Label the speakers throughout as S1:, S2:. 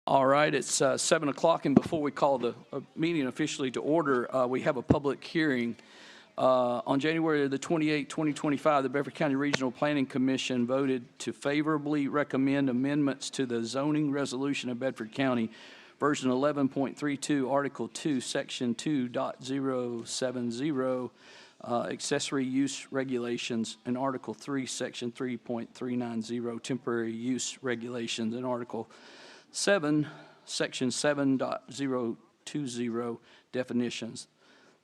S1: All right, it's 7 o'clock, and before we call the meeting officially to order, we have a public hearing. On January the 28th, 2025, the Bedford County Regional Planning Commission voted to favorably recommend amendments to the zoning resolution of Bedford County, version 11.32, Article 2, Section 2.070, accessory use regulations, and Article 3, Section 3.390, temporary use regulations, and Article 7, Section 7.020, definitions.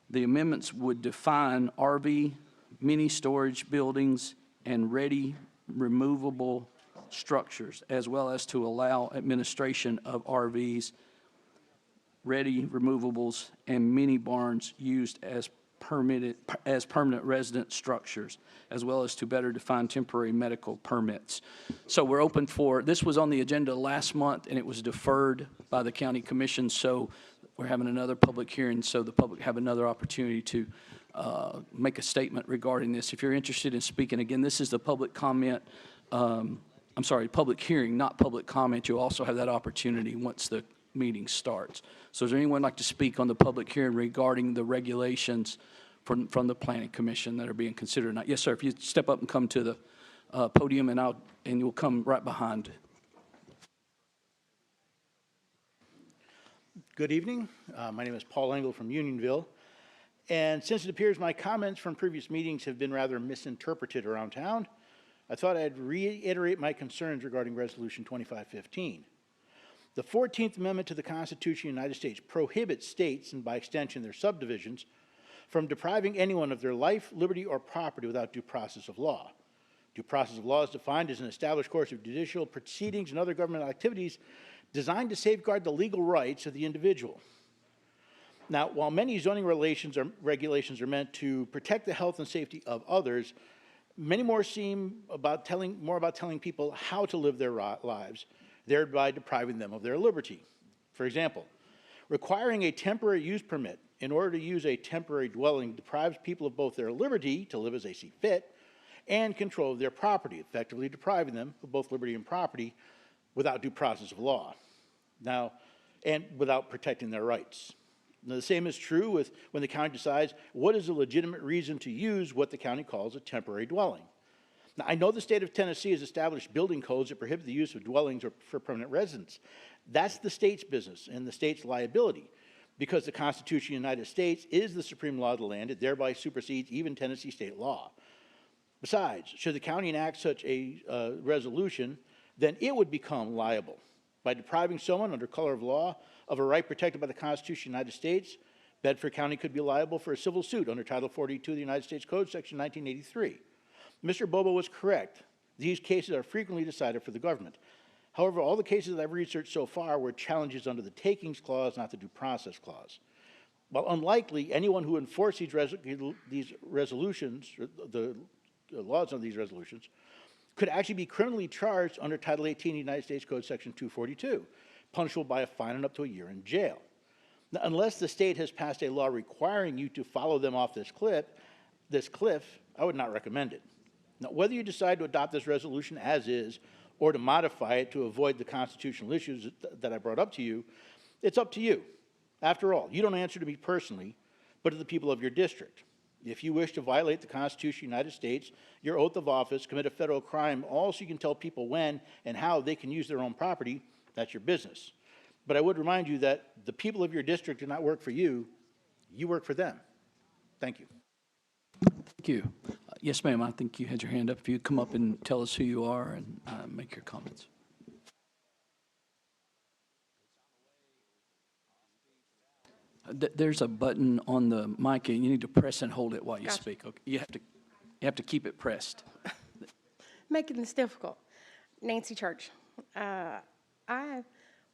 S1: The amendments would define RV, mini storage buildings, and ready removable structures, as well as to allow administration of RVs, ready removables, and mini barns used as permanent resident structures, as well as to better define temporary medical permits. So we're open for, this was on the agenda last month and it was deferred by the county commission, so we're having another public hearing so the public have another opportunity to make a statement regarding this. If you're interested in speaking, again, this is the public comment, public hearing, not public comment. You'll also have that opportunity once the meeting starts. So is there anyone like to speak on the public hearing regarding the regulations from the Planning Commission that are being considered? Not, yes, sir. If you step up and come to the podium, and you'll come right behind.
S2: Good evening. My name is Paul Engel from Unionville, and since it appears my comments from previous meetings have been rather misinterpreted around town, I thought I'd reiterate my concerns regarding Resolution 2515. The 14th Amendment to the Constitution of the United States prohibits states, and by extension their subdivisions, from depriving anyone of their life, liberty, or property without due process of law. Due process of law is defined as an established course of judicial proceedings and other governmental activities designed to safeguard the legal rights of the individual. Now, while many zoning regulations are meant to protect the health and safety of others, many more seem about telling people how to live their lives, thereby depriving them of their liberty. For example, requiring a temporary use permit in order to use a temporary dwelling deprives people of both their liberty to live as they see fit and control of their property, effectively depriving them of both liberty and property without due process of law. Now, and without protecting their rights. Now, the same is true with when the county decides what is a legitimate reason to use what the county calls a temporary dwelling. Now, I know the state of Tennessee has established building codes that prohibit the use of dwellings or for permanent residents. That's the state's business and the state's liability, because the Constitution of the United States is the supreme law of the land. It thereby supersedes even Tennessee state law. Besides, should the county enact such a resolution, then it would become liable. By depriving someone under color of law of a right protected by the Constitution of the United States, Bedford County could be liable for a civil suit under Title 42 of the United States Code, Section 1983. Mr. Bobo was correct. These cases are frequently decided for the government. However, all the cases that I've researched so far were challenges under the Takings Clause, not the Due Process Clause. While unlikely, anyone who enforced these resolutions, the laws of these resolutions, could actually be criminally charged under Title 18 of the United States Code, Section 242, punishable by a fine and up to a year in jail. Now, unless the state has passed a law requiring you to follow them off this cliff, I would not recommend it. Now, whether you decide to adopt this resolution as is or to modify it to avoid the constitutional issues that I brought up to you, it's up to you. After all, you don't answer to me personally, but to the people of your district. If you wish to violate the Constitution of the United States, your oath of office, commit a federal crime, also you can tell people when and how they can use their own property, that's your business. But I would remind you that the people of your district do not work for you, you work for them. Thank you.
S1: Thank you. Yes, ma'am, I think you had your hand up. If you come up and tell us who you are and make your comments. There's a button on the mic, and you need to press and hold it while you speak. Okay. You have to keep it pressed.
S3: Making this difficult. Nancy Church. I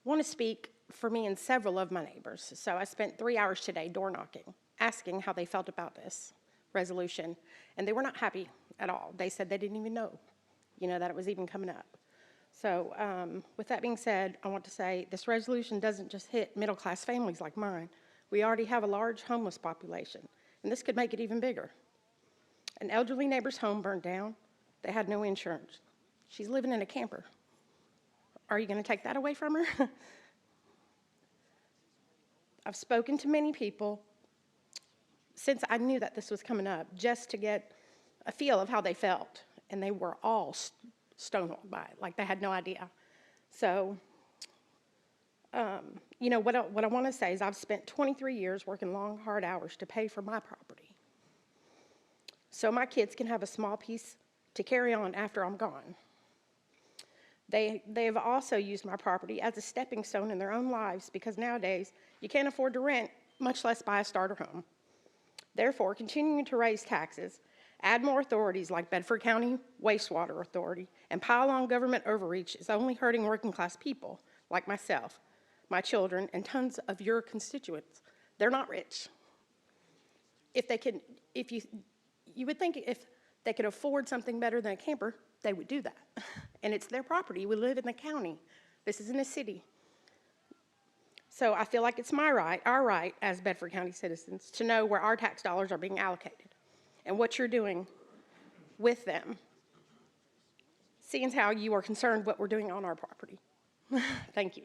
S3: want to speak for me and several of my neighbors. So I spent 3 hours today door knocking, asking how they felt about this resolution, and they were not happy at all. They said they didn't even know, that it was even coming up. So with that being said, I want to say this resolution doesn't just hit middle-class families like mine. We already have a large homeless population, and this could make it even bigger. An elderly neighbor's home burned down. They had no insurance. She's living in a camper. Are you going to take that away from her? I've spoken to many people since I knew that this was coming up, just to get a feel of how they felt, and they were all stonewalled by it, like they had no idea. So, you know, what I want to say is I've spent 23 years working long, hard hours to pay for my property, so my kids can have a small piece to carry on after I'm gone. They've also used my property as a stepping stone in their own lives, because nowadays you can't afford to rent, much less buy a starter home. Therefore, continuing to raise taxes, add more authorities like Bedford County Wastewater Authority, and pile on government overreach is only hurting working class people like myself, my children, and tons of your constituents. They're not rich. You would think if they could afford something better than a camper, they would do that. And it's their property. We live in the county. This isn't a city. So I feel like it's our right as Bedford County citizens to know where our tax dollars are being allocated and what you're doing with them, seeing as how you are concerned what we're doing on our property. Thank you.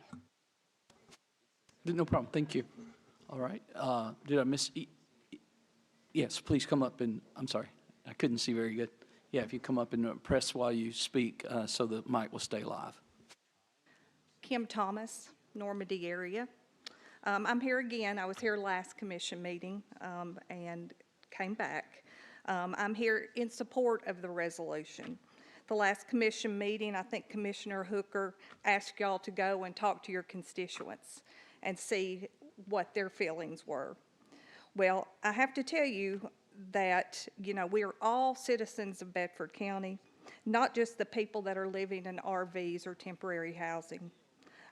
S1: No problem, thank you. All right, did I miss, yes, please come up and, I'm sorry, I couldn't see very good. Yeah, if you come up and press while you speak, so the mic will stay live.
S4: Kim Thomas, Normandy area. I'm here again. I was here last commission meeting and came back. I'm here in support of the resolution. The last commission meeting, I think Commissioner Hooker asked y'all to go and talk to your constituents and see what their feelings were. Well, I have to tell you that, you know, we are all citizens of Bedford County, not just the people that are living in RVs or temporary housing.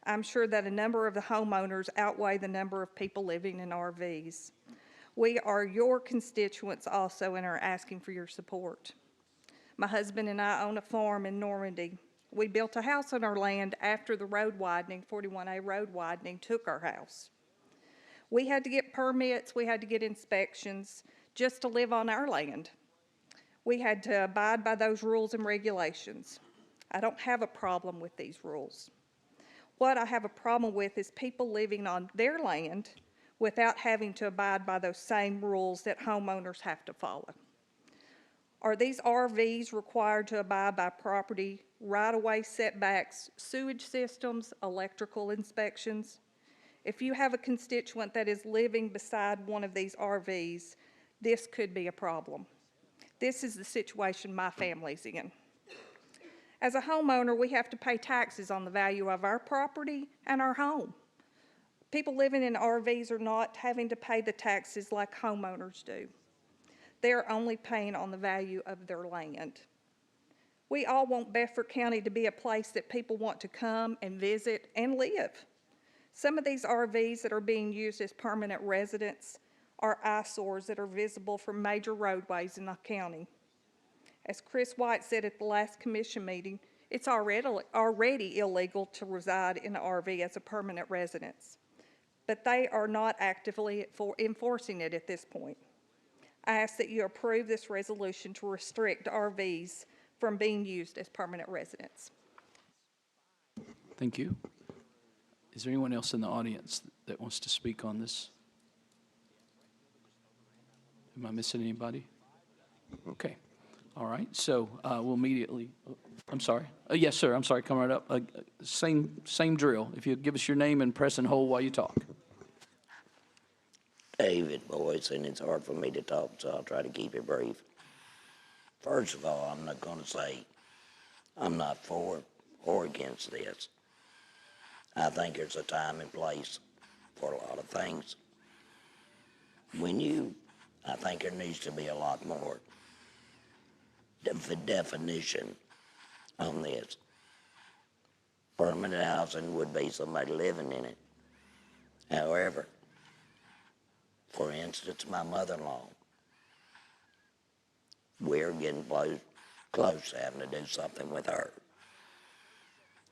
S4: I'm sure that a number of the homeowners outweigh the number of people living in RVs. We are your constituents also and are asking for your support. My husband and I own a farm in Normandy. We built a house on our land after the road widening, 41A road widening, took our house. We had to get permits, we had to get inspections just to live on our land. We had to abide by those rules and regulations. I don't have a problem with these rules. What I have a problem with is people living on their land without having to abide by those same rules that homeowners have to follow. Are these RVs required to abide by property right-of-way setbacks, sewage systems, electrical inspections? If you have a constituent that is living beside one of these RVs, this could be a problem. This is the situation my family's in. As a homeowner, we have to pay taxes on the value of our property and our home. People living in RVs are not having to pay the taxes like homeowners do. They're only paying on the value of their land. We all want Bedford County to be a place that people want to come and visit and live. Some of these RVs that are being used as permanent residents are eyesores that are visible from major roadways in the county. As Chris White said at the last commission meeting, it's already illegal to reside in an RV as a permanent residence, but they are not actively enforcing it at this point. I ask that you approve this resolution to restrict RVs from being used as permanent residents.
S1: Thank you. Is there anyone else in the audience that wants to speak on this? Am I missing anybody? Okay. All right. So we'll immediately, I'm sorry. Yes, sir. I'm sorry. Come right up. Same drill. If you give us your name and press and hold while you talk.
S5: David Boyce, and it's hard for me to talk, so I'll try to keep it brief. First of all, I'm not going to say I'm not for or against this. I think there's a time and place for a lot of things. I think there needs to be a lot more definition on this. Permanent housing would be somebody living in it. However, for instance, my mother-in-law, we're getting close to having to do something with her.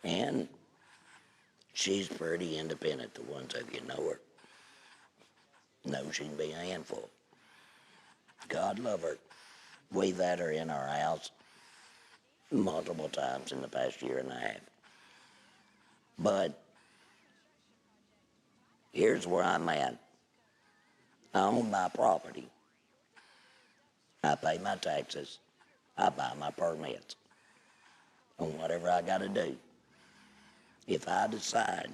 S5: And she's pretty independent. The ones of you know her know she can be a handful. God love her. We've had her in our house multiple times in the past year and a half. But Here's where I'm at. I own my property. I pay my taxes. I buy my permits on whatever I gotta do. If I decide,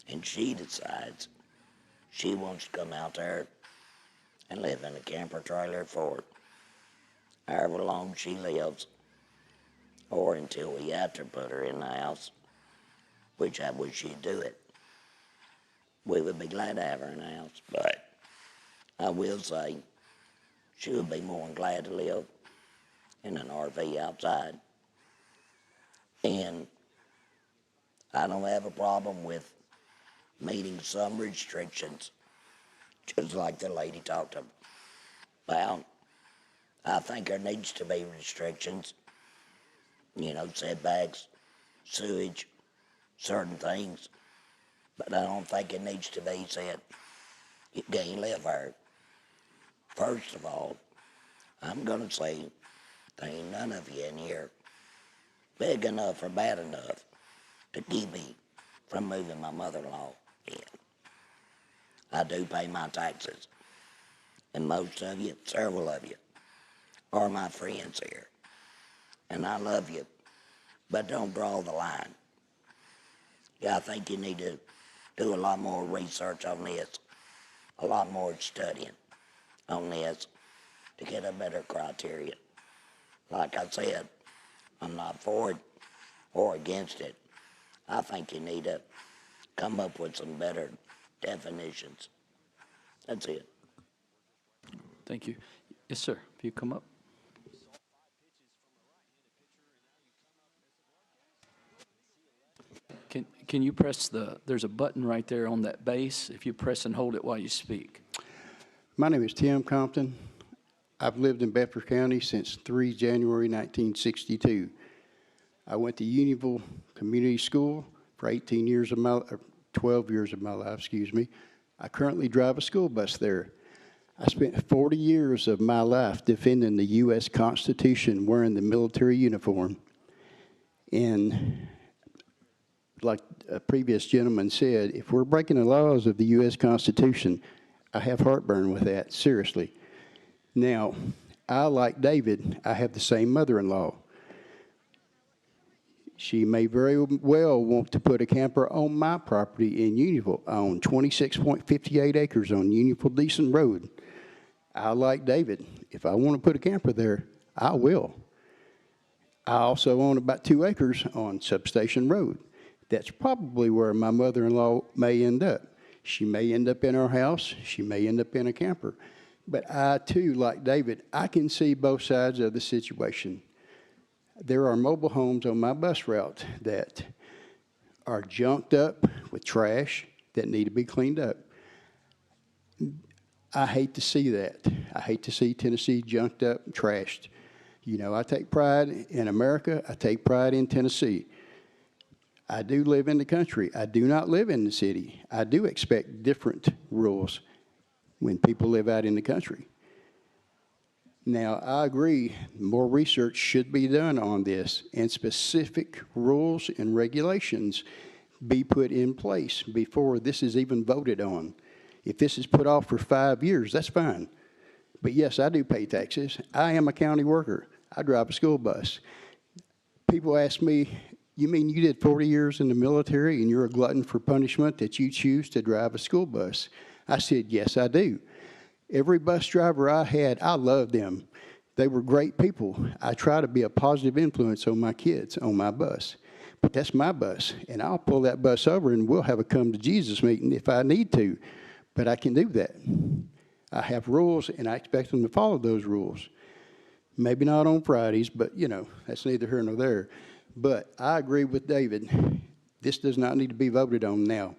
S5: and she decides, she wants to come out there and live in a camper trailer for however long she lives, or until we have to put her in the house, which I wish she'd do it. We would be glad to have her in the house, but I will say she would be more than glad to live in an RV outside. And I don't have a problem with meeting some restrictions, just like the lady talked about. I think there needs to be restrictions, setbacks, sewage, certain things. But I don't think it needs to be said, you can't live there. First of all, I'm gonna say there ain't none of you in here big enough or bad enough to keep me from moving my mother-in-law in. I do pay my taxes. And most of you, several of you, are my friends here. And I love you, but don't draw the line. Yeah, I think you need to do a lot more research on this, a lot more studying on this to get a better criteria. Like I said, I'm not for it or against it. I think you need to come up with some better definitions. That's it.
S1: Thank you. Yes, sir. If you come up. Can you press there's a button right there on that base. If you press and hold it while you speak.
S6: My name is Tim Compton. I've lived in Bedford County since 3 January 1962. I went to Unionville Community School for 12 years of my life, excuse me. I currently drive a school bus there. I spent 40 years of my life defending the U.S. Constitution wearing the military uniform. And like a previous gentleman said, if we're breaking the laws of the U.S. Constitution, I have heartburn with that, seriously. Now, like David, I have the same mother-in-law. She may very well want to put a camper on my property in Unionville. I own 26.58 acres on Unionville Decent Road. Like David, if I want to put a camper there, I will. I also own about 2 acres on Substation Road. That's probably where my mother-in-law may end up. She may end up in our house. She may end up in a camper. But I, too, like David, I can see both sides of the situation. There are mobile homes on my bus route that are junked up with trash that need to be cleaned up. I hate to see that. I hate to see Tennessee junked up and trashed. I take pride in America. I take pride in Tennessee. I do live in the country. I do not live in the city. I do expect different rules when people live out in the country. Now, I agree, more research should be done on this, and specific rules and regulations be put in place before this is even voted on. If this is put off for 5 years, that's fine. But yes, I do pay taxes. I am a county worker. I drive a school bus. People ask me, you mean you did 40 years in the military and you're a glutton for punishment that you choose to drive a school bus? I said, yes, I do. Every bus driver I had, I loved them. They were great people. I try to be a positive influence on my kids on my bus. But that's my bus, and I'll pull that bus over and we'll have a come to Jesus meeting if I need to. But I can do that. I have rules, and I expect them to follow those rules. Maybe not on Fridays, but, that's neither here nor there. But I agree with David. This does not need to be voted on now.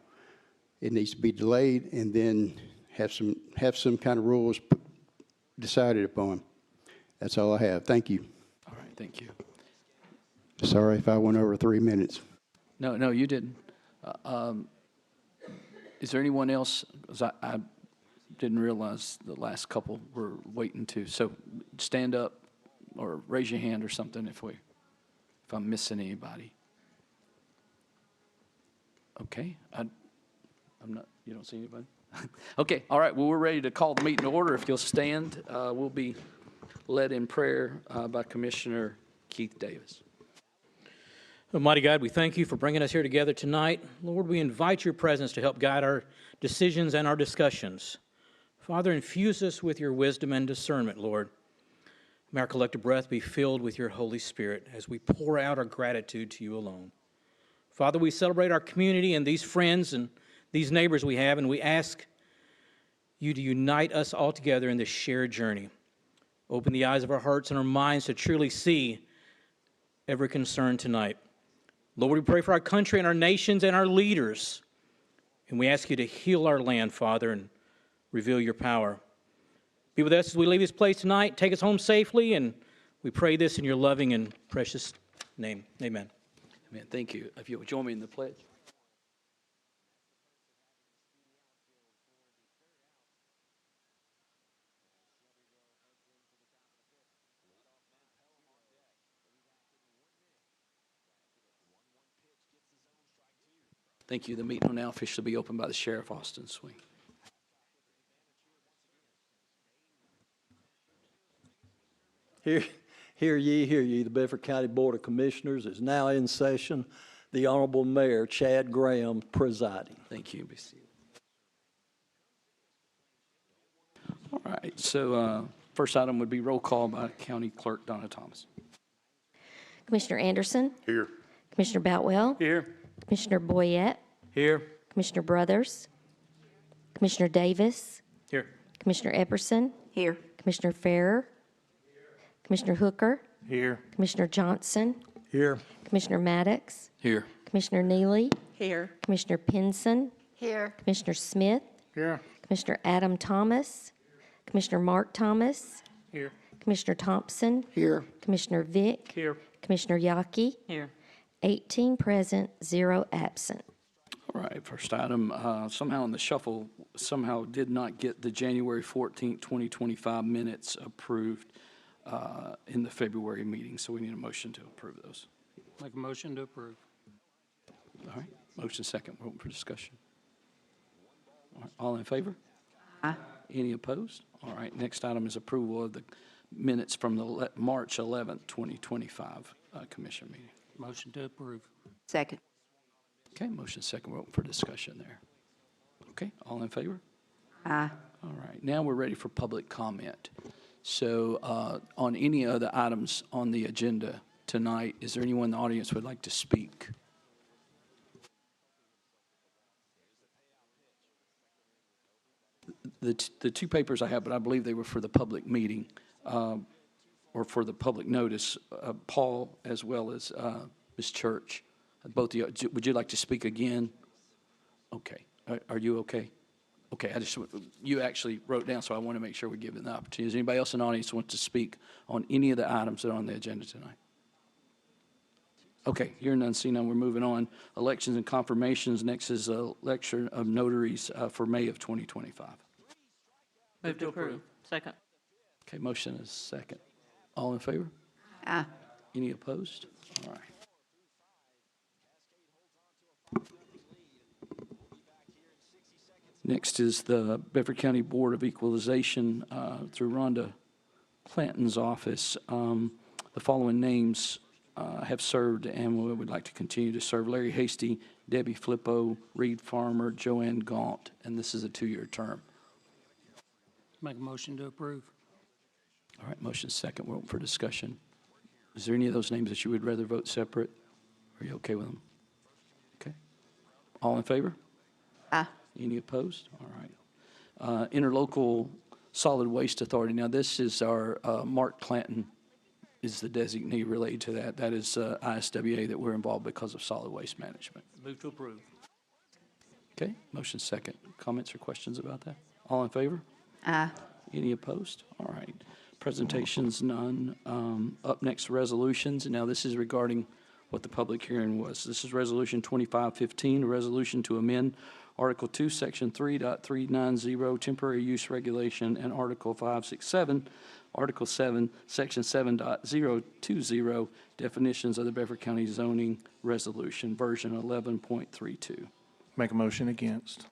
S6: It needs to be delayed and then have some kind of rules decided upon. That's all I have. Thank you.
S1: All right, thank you.
S6: Sorry if I went over 3 minutes.
S1: No, you didn't. Is there anyone else? 'Cause I didn't realize the last couple were waiting too. So stand up or raise your hand or something if I'm missing anybody. Okay. You don't see anybody? Okay, all right, well, we're ready to call the meeting to order. If you'll stand, we'll be led in prayer by Commissioner Keith Davis.
S7: Almighty God, we thank you for bringing us here together tonight. Lord, we invite your presence to help guide our decisions and our discussions. Father, infuse us with your wisdom and discernment, Lord. May our collective breath be filled with your Holy Spirit as we pour out our gratitude to you alone. Father, we celebrate our community and these friends and these neighbors we have, and we ask you to unite us all together in this shared journey. Open the eyes of our hearts and our minds to truly see every concern tonight. Lord, we pray for our country and our nations and our leaders, and we ask you to heal our land, Father, and reveal your power. Be with us as we leave this place tonight. Take us home safely, and we pray this in your loving and precious name. Amen.
S1: Amen. Thank you. If you would join me in the pledge. Thank you. The meeting will now officially be opened by the Sheriff Austin Swing.
S8: Hear ye, the Bedford County Board of Commissioners is now in session. The Honorable Mayor, Chad Graham, presiding.
S1: Thank you. Be seated. All right, so first item would be roll call by County Clerk Donna Thomas.
S9: Commissioner Anderson?
S2: Here.
S9: Commissioner Boutwell?
S8: Here.
S9: Commissioner Boyette?
S8: Here.
S9: Commissioner Brothers? Commissioner Davis?
S7: Here.
S9: Commissioner Epperson?
S10: Here.
S9: Commissioner Farrer? Commissioner Hooker?
S8: Here.
S9: Commissioner Johnson?
S8: Here.
S9: Commissioner Maddox?
S1: Here.
S9: Commissioner Neely?
S10: Here.
S9: Commissioner Pinson?
S10: Here.
S9: Commissioner Smith?
S8: Here.
S9: Commissioner Adam Thomas? Commissioner Mark Thomas?
S7: Here.
S9: Commissioner Thompson?
S8: Here.
S9: Commissioner Vick?
S7: Here.
S9: Commissioner Yaki?
S10: Here.
S9: 18 present, 0 absent.
S1: All right, first item, somehow in the shuffle, somehow did not get the January 14th, 2025 minutes approved in the February meeting, so we need a motion to approve those.
S7: Make a motion to approve.
S1: All right, motion second, we're open for discussion. All right, all in favor?
S10: Aye.
S1: Any opposed? All right, next item is approval of the minutes from the March 11th, 2025 commission meeting.
S7: Motion to approve.
S10: Second.
S1: Okay, motion second, we're open for discussion there. Okay, all in favor?
S10: Aye.
S1: All right, now we're ready for public comment. So on any other items on the agenda tonight, is there anyone in the audience who would like to speak? The two papers I have, but I believe they were for the public meeting or for the public notice, Paul as well as Ms. Church. Both of you, would you like to speak again? Okay. Are you okay? Okay, you actually wrote down, so I want to make sure we give them the opportunity. Does anybody else in the audience want to speak on any of the items that are on the agenda tonight? Okay, hearing none, seeing none, we're moving on. Elections and confirmations. Next is a lecture of notaries for May of 2025.
S10: Move to approve. Second.
S1: Okay, motion is second. All in favor?
S10: Aye.
S1: Any opposed? All right. Next is the Bedford County Board of Equalization through Rhonda Clanton's office. The following names have served and we would like to continue to serve: Larry Hasty, Debbie Flippo, Reed Farmer, Joanne Gaunt, and this is a 2-year term.
S7: Make a motion to approve.
S1: All right, motion second. We're open for discussion. Is there any of those names that you would rather vote separate? Are you okay with them? Okay. All in favor?
S10: Aye.
S1: Any opposed? All right. Interlocal Solid Waste Authority. Now, this is our Mark Clanton is the designee related to that. That is ISWA that we're involved because of solid waste management.
S7: Move to approve.
S1: Okay, motion second. Comments or questions about that? All in favor?
S10: Aye.
S1: Any opposed? All right. Presentations, none. Up next, resolutions. Now, this is regarding what the public hearing was. This is Resolution 2515, a resolution to amend Article 2, Section 3.390, temporary use regulation, and Article 567, Article 7, Section 7.020, definitions of the Bedford County zoning resolution, version 11.32.
S11: Make a motion against.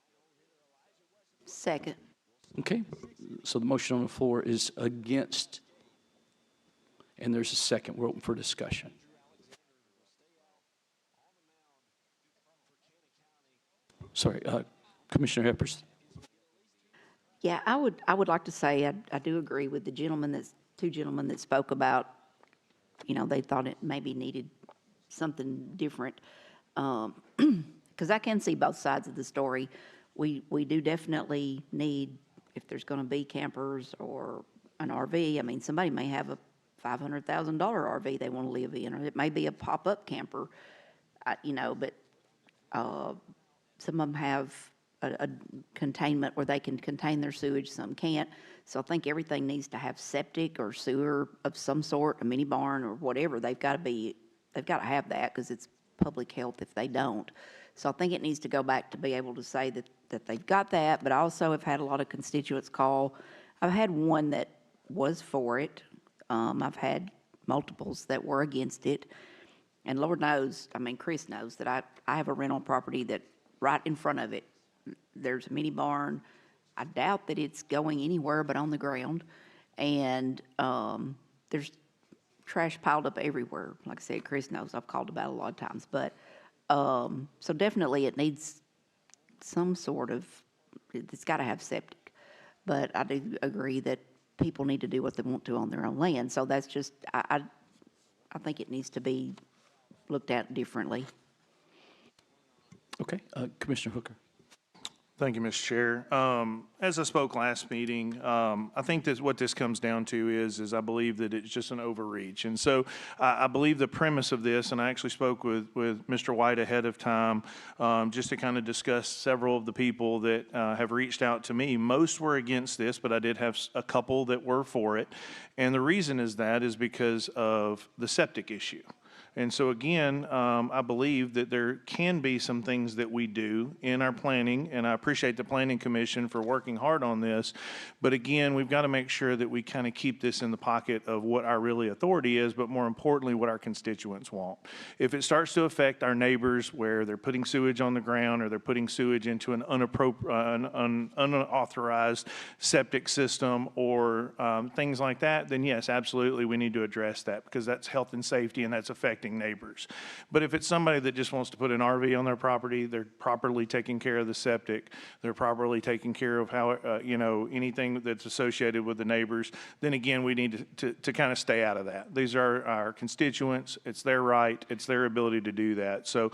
S10: Second.
S1: Okay, so the motion on the floor is against, and there's a second. We're open for discussion. Sorry, Commissioner Heppers.
S10: Yeah, I would like to say I do agree with the two gentlemen that spoke about, they thought it maybe needed something different. Because I can see both sides of the story. We do definitely need, if there's going to be campers or an RV, I mean, somebody may have a $500,000 RV they want to live in, or it may be a pop-up camper, but some of them have a containment where they can contain their sewage, some can't. So I think everything needs to have septic or sewer of some sort, a mini barn or whatever. They've got to have that because it's public health if they don't. So I think it needs to go back to be able to say that they've got that, but I also have had a lot of constituents call. I've had one that was for it. I've had multiples that were against it. And Lord knows, I mean, Chris knows that I have a rental property that right in front of it, there's a mini barn. I doubt that it's going anywhere but on the ground. And there's trash piled up everywhere. Like I said, Chris knows I've called about it a lot of times. But so definitely it needs some sort of, it's got to have septic. But I do agree that people need to do what they want to on their own land. So that's just, I think it needs to be looked at differently.
S1: Okay, Commissioner Hooker.
S11: Thank you, Mr. Chair. As I spoke last meeting, I think that what this comes down to is I believe that it's just an overreach. And so I believe the premise of this, and I actually spoke with Mr. White ahead of time just to kind of discuss several of the people that have reached out to me. Most were against this, but I did have a couple that were for it. And the reason is because of the septic issue. And so again, I believe that there can be some things that we do in our planning, and I appreciate the Planning Commission for working hard on this. But again, we've got to make sure that we kind of keep this in the pocket of what our really authority is, but more importantly, what our constituents want. If it starts to affect our neighbors where they're putting sewage on the ground or they're putting sewage into an unauthorized septic system or things like that, then yes, absolutely, we need to address that because that's health and safety and that's affecting neighbors. But if it's somebody that just wants to put an RV on their property, they're properly taking care of the septic, they're properly taking care of how, anything that's associated with the neighbors, then again, we need to kind of stay out of that. These are our constituents. It's their right. It's their ability to do that. So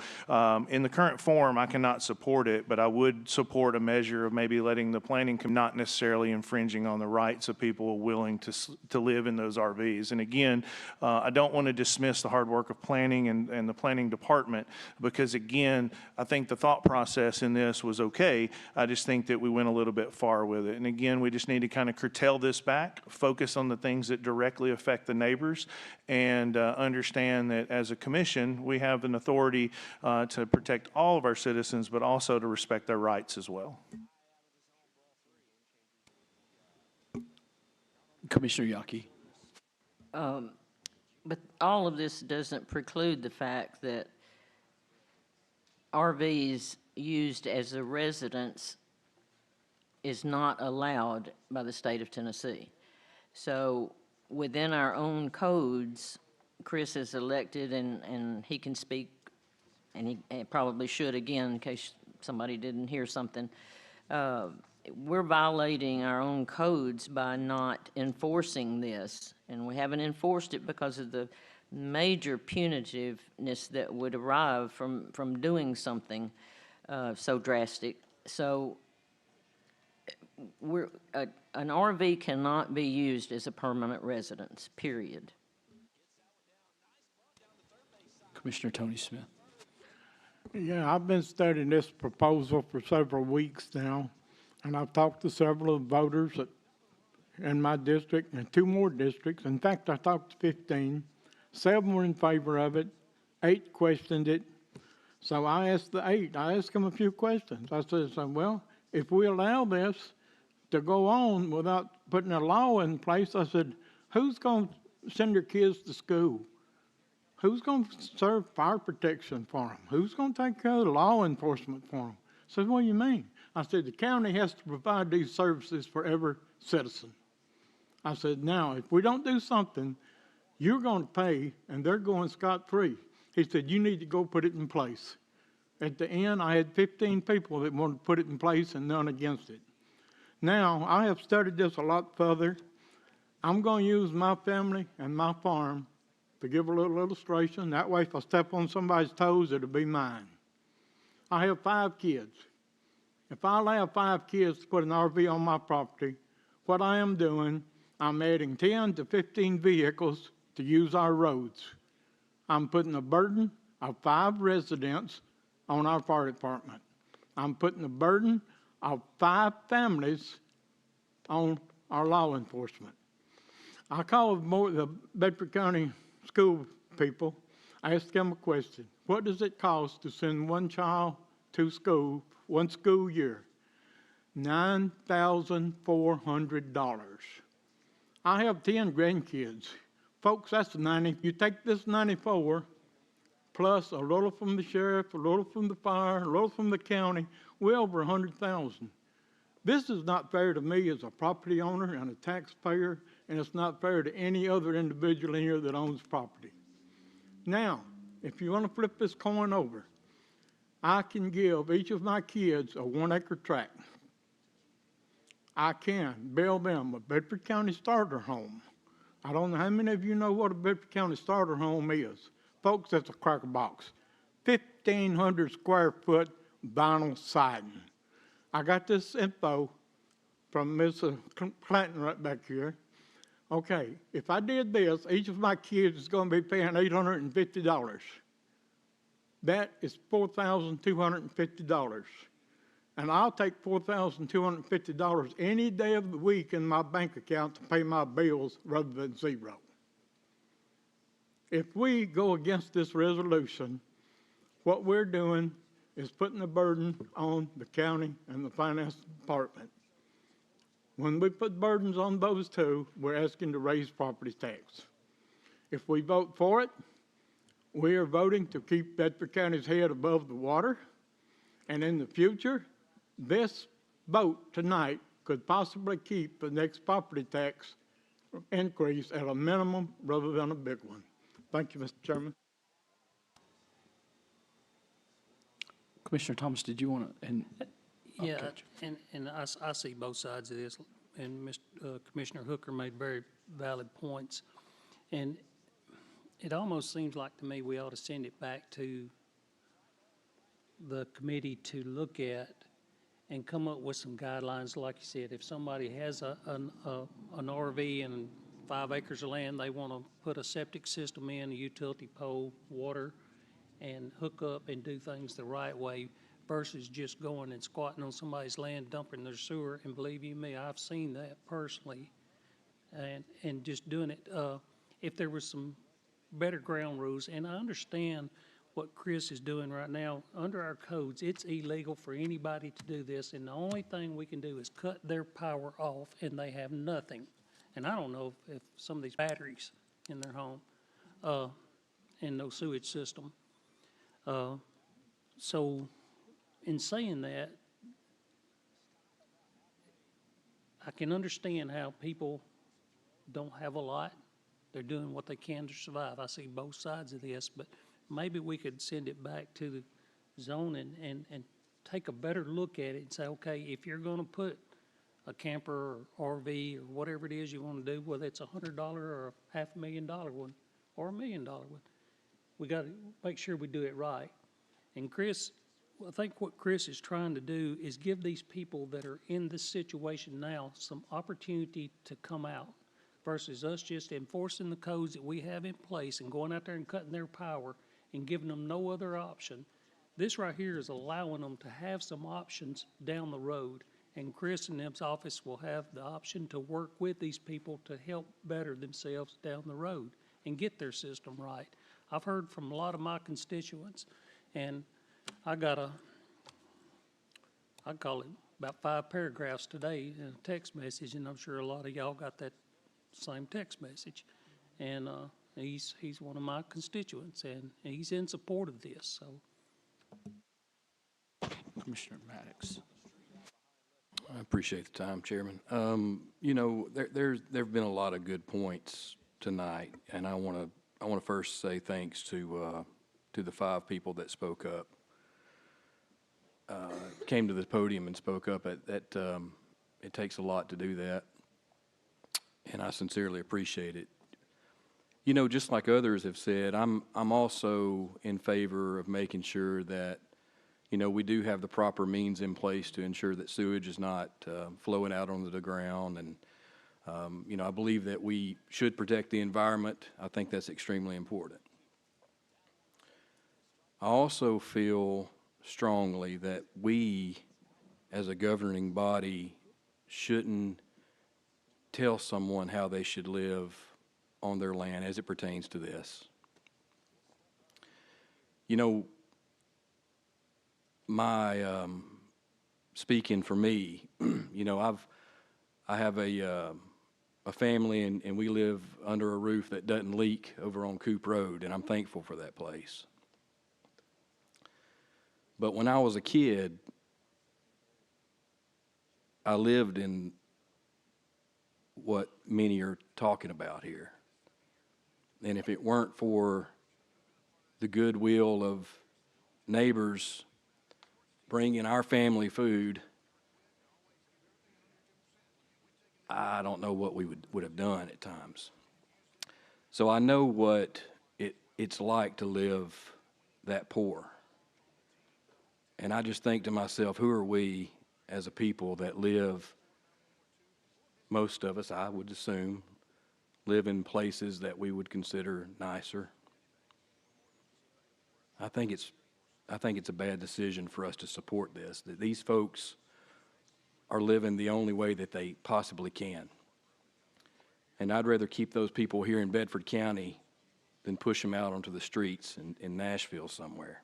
S11: in the current form, I cannot support it, but I would support a measure of maybe letting the planning, not necessarily infringing on the rights of people willing to live in those RVs. And again, I don't want to dismiss the hard work of planning and the planning department because again, I think the thought process in this was okay. I just think that we went a little bit far with it. And again, we just need to kind of curtail this back, focus on the things that directly affect the neighbors, and understand that as a commission, we have an authority to protect all of our citizens, but also to respect their rights as well.
S1: Commissioner Yaki.
S12: But all of this doesn't preclude the fact that RVs used as a residence is not allowed by the state of Tennessee. So within our own codes, Chris is elected and he can speak, and he probably should again in case somebody didn't hear something. We're violating our own codes by not enforcing this, and we haven't enforced it because of the major punitiveness that would arrive from doing something so drastic. So an RV cannot be used as a permanent residence, period.
S1: Commissioner Tony Smith.
S13: Yeah, I've been studying this proposal for several weeks now, and I've talked to several of the voters in my district and 2 more districts. In fact, I talked to 15. 7 were in favor of it. 8 questioned it. So I asked the 8, I asked them a few questions. I said, well, if we allow this to go on without putting a law in place, I said, who's going to send their kids to school? Who's going to serve fire protection for them? Who's going to take care of the law enforcement for them? I said, what do you mean? I said, the county has to provide these services for every citizen. I said, now, if we don't do something, you're going to pay, and they're going scot-free. He said, you need to go put it in place. At the end, I had 15 people that wanted to put it in place and none against it. Now, I have studied this a lot further. I'm going to use my family and my farm to give a little illustration. That way, if I step on somebody's toes, it'll be mine. I have 5 kids. If I allow 5 kids to put an RV on my property, what I am doing, I'm adding 10 to 15 vehicles to use our roads. I'm putting a burden of 5 residents on our fire department. I'm putting a burden of 5 families on our law enforcement. I called the Bedford County school people. I asked them a question. What does it cost to send one child to school, one school year? $9,400. I have 10 grandkids. Folks, that's 90. You take this 94 plus a little from the sheriff, a little from the fire, a little from the county, we're over 100,000. This is not fair to me as a property owner and a taxpayer, and it's not fair to any other individual in here that owns property. Now, if you want to flip this coin over, I can give each of my kids a 1-acre tract. I can build them a Bedford County starter home. I don't know how many of you know what a Bedford County starter home is. Folks, that's a cracker box. 1,500 square foot vinyl siding. I got this info from Ms. Clanton right back here. Okay, if I did this, each of my kids is going to be paying $850. That is $4,250. And I'll take $4,250 any day of the week in my bank account to pay my bills rather than zero. If we go against this resolution, what we're doing is putting a burden on the county and the finance department. When we put burdens on those two, we're asking to raise property tax. If we vote for it, we are voting to keep Bedford County's head above the water. And in the future, this vote tonight could possibly keep the next property tax increase at a minimum rather than a big one. Thank you, Mr. Chairman.
S1: Commissioner Thomas, did you want to?
S14: Yeah, and I see both sides of this, and Commissioner Hooker made very valid points. And it almost seems like to me we ought to send it back to the committee to look at and come up with some guidelines. Like you said, if somebody has an RV and 5 acres of land, they want to put a septic system in, a utility pole, water, and hook up and do things the right way versus just going and squatting on somebody's land, dumping their sewer. And believe you me, I've seen that personally. And just doing it, if there was some better ground rules, and I understand what Chris is doing right now, under our codes, it's illegal for anybody to do this, and the only thing we can do is cut their power off, and they have nothing. And I don't know if some of these batteries in their home, and no sewage system. So in saying that, I can understand how people don't have a lot. They're doing what they can to survive. I see both sides of this, but maybe we could send it back to the zone and take a better look at it and say, okay, if you're going to put a camper or RV or whatever it is you want to do, whether it's $100 or a $500,000 one or $1 million one, we got to make sure we do it right. And Chris, I think what Chris is trying to do is give these people that are in this situation now some opportunity to come out versus us just enforcing the codes that we have in place and going out there and cutting their power and giving them no other option. This right here is allowing them to have some options down the road, and Chris and them's office will have the option to work with these people to help better themselves down the road and get their system right. I've heard from a lot of my constituents, and I call it about 5 paragraphs today in a text message, and I'm sure a lot of y'all got that same text message. And he's one of my constituents, and he's in support of this. So,
S1: Commissioner Maddox.
S15: appreciate the time, Chairman. You know, there've been a lot of good points tonight, and I want to first say thanks to the 5 people that spoke up, came to the podium and spoke up. It takes a lot to do that, and I sincerely appreciate it. You know, just like others have said, I'm also in favor of making sure that, you know, we do have the proper means in place to ensure that sewage is not flowing out onto the ground. And, you know, I believe that we should protect the environment. I think that's extremely important. I also feel strongly that we, as a governing body, shouldn't tell someone how they should live on their land as it pertains to this. You know, speaking for me, you know, I have a family and we live under a roof that doesn't leak over on Coop Road, and I'm thankful for that place. But when I was a kid, I lived in what many are talking about here. And if it weren't for the goodwill of neighbors bringing our family food, I don't know what we would have done at times. So I know what it's like to live that poor. And I just think to myself, who are we as a people that live, most of us, I would assume, live in places that we would consider nicer? I think it's a bad decision for us to support this, that these folks are living the only way that they possibly can. And I'd rather keep those people here in Bedford County than push them out onto the streets in Nashville somewhere.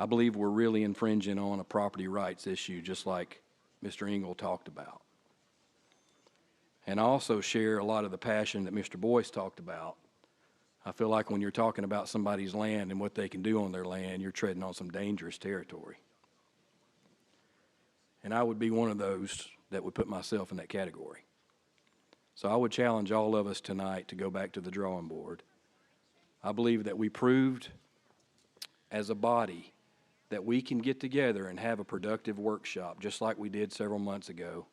S15: I believe we're really infringing on a property rights issue, just like Mr. Engel talked about. And I also share a lot of the passion that Mr. Boyce talked about. I feel like when you're talking about somebody's land and what they can do on their land, you're treading on some dangerous territory. And I would be one of those that would put myself in that category. So I would challenge all of us tonight to go back to the drawing board. I believe that we proved as a body that we can get together and have a productive workshop, just like we did several months ago.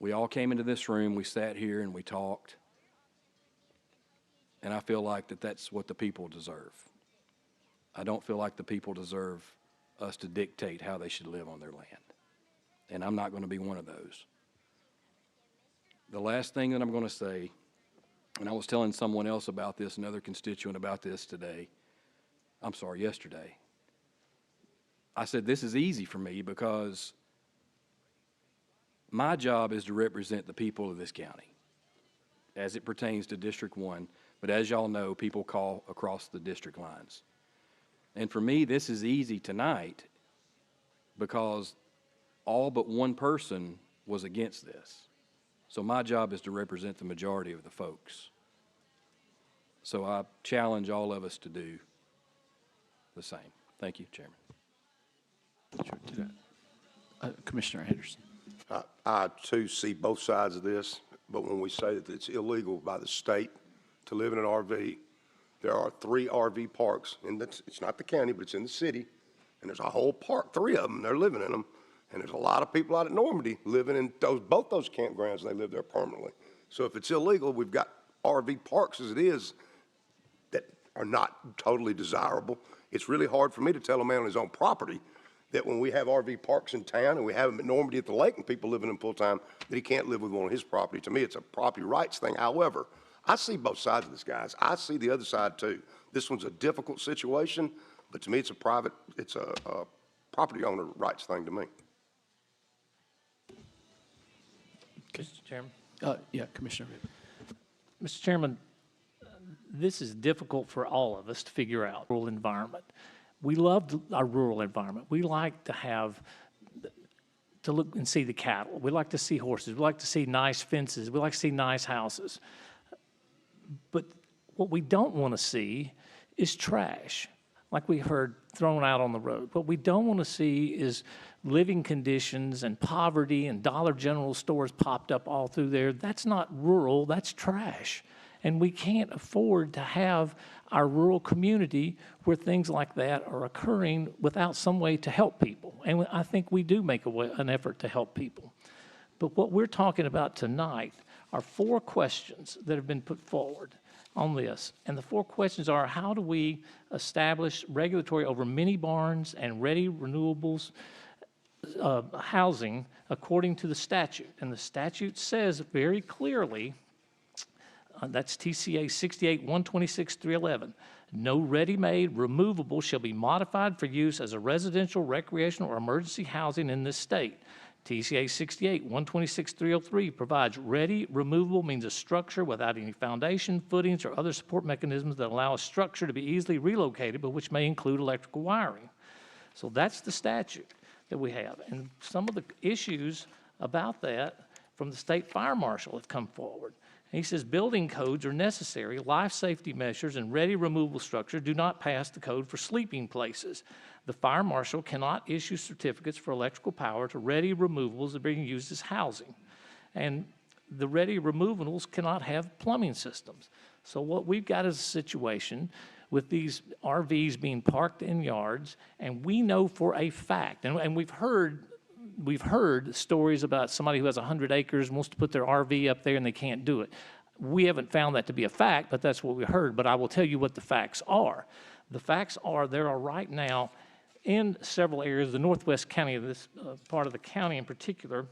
S15: We all came into this room, we sat here and we talked. And I feel like that's what the people deserve. I don't feel like the people deserve us to dictate how they should live on their land. And I'm not going to be one of those. The last thing that I'm going to say, and I was telling someone else about this, another constituent about this yesterday. I said, this is easy for me because my job is to represent the people of this county as it pertains to District 1. But as y'all know, people call across the district lines. And for me, this is easy tonight because all but one person was against this. So my job is to represent the majority of the folks. So I challenge all of us to do the same. Thank you, Chairman.
S16: Commissioner Anderson.
S17: I too see both sides of this, but when we say that it's illegal by the state to live in an RV, there are 3 RV parks, and it's not the county, but it's in the city, and there's a whole park, 3 of them, they're living in them, and there's a lot of people out at Normandy living in both those campgrounds, and they live there permanently. So if it's illegal, we've got RV parks as it is that are not totally desirable. It's really hard for me to tell a man on his own property that when we have RV parks in town and we have them at Normandy at the lake and people living in full time, that he can't live with one on his property. To me, it's a property rights thing. However, I see both sides of this, guys. I see the other side too. This one's a difficult situation, but to me, it's a property owner rights thing to me.
S14: Mr. Chairman.
S16: Yeah, Commissioner.
S14: Mr. Chairman, this is difficult for all of us to figure out. Rural environment. We love our rural environment. We like to look and see the cattle. We like to see horses. We like to see nice fences. We like to see nice houses. But what we don't want to see is trash. like we heard, thrown out on the road. What we don't want to see is living conditions and poverty and Dollar General stores popped up all through there. That's not rural, that's trash. And we can't afford to have our rural community where things like that are occurring without some way to help people. And I think we do make an effort to help people. But what we're talking about tonight are 4 questions that have been put forward on this. And the 4 questions are, how do we establish regulatory over mini barns and ready renewables housing according to the statute? And the statute says very clearly, that's TCA 68-126-311, no ready-made removable shall be modified for use as a residential, recreational, or emergency housing in this state. TCA 68-126-303 provides ready removable means a structure without any foundation, footings, or other support mechanisms that allow a structure to be easily relocated, but which may include electrical wiring. So that's the statute that we have. And some of the issues about that from the state fire marshal have come forward. And he says building codes are necessary. Life safety measures and ready removable structures do not pass the code for sleeping places. The fire marshal cannot issue certificates for electrical power to ready removables that are being used as housing. And the ready removables cannot have plumbing systems. So what we've got is a situation with these RVs being parked in yards, and we know for a fact, and we've heard stories about somebody who has 100 acres and wants to put their RV up there and they can't do it. We haven't found that to be a fact, but that's what we heard. But I will tell you what the facts are. The facts are there are right now in several areas, the northwest county, this part of the county in particular,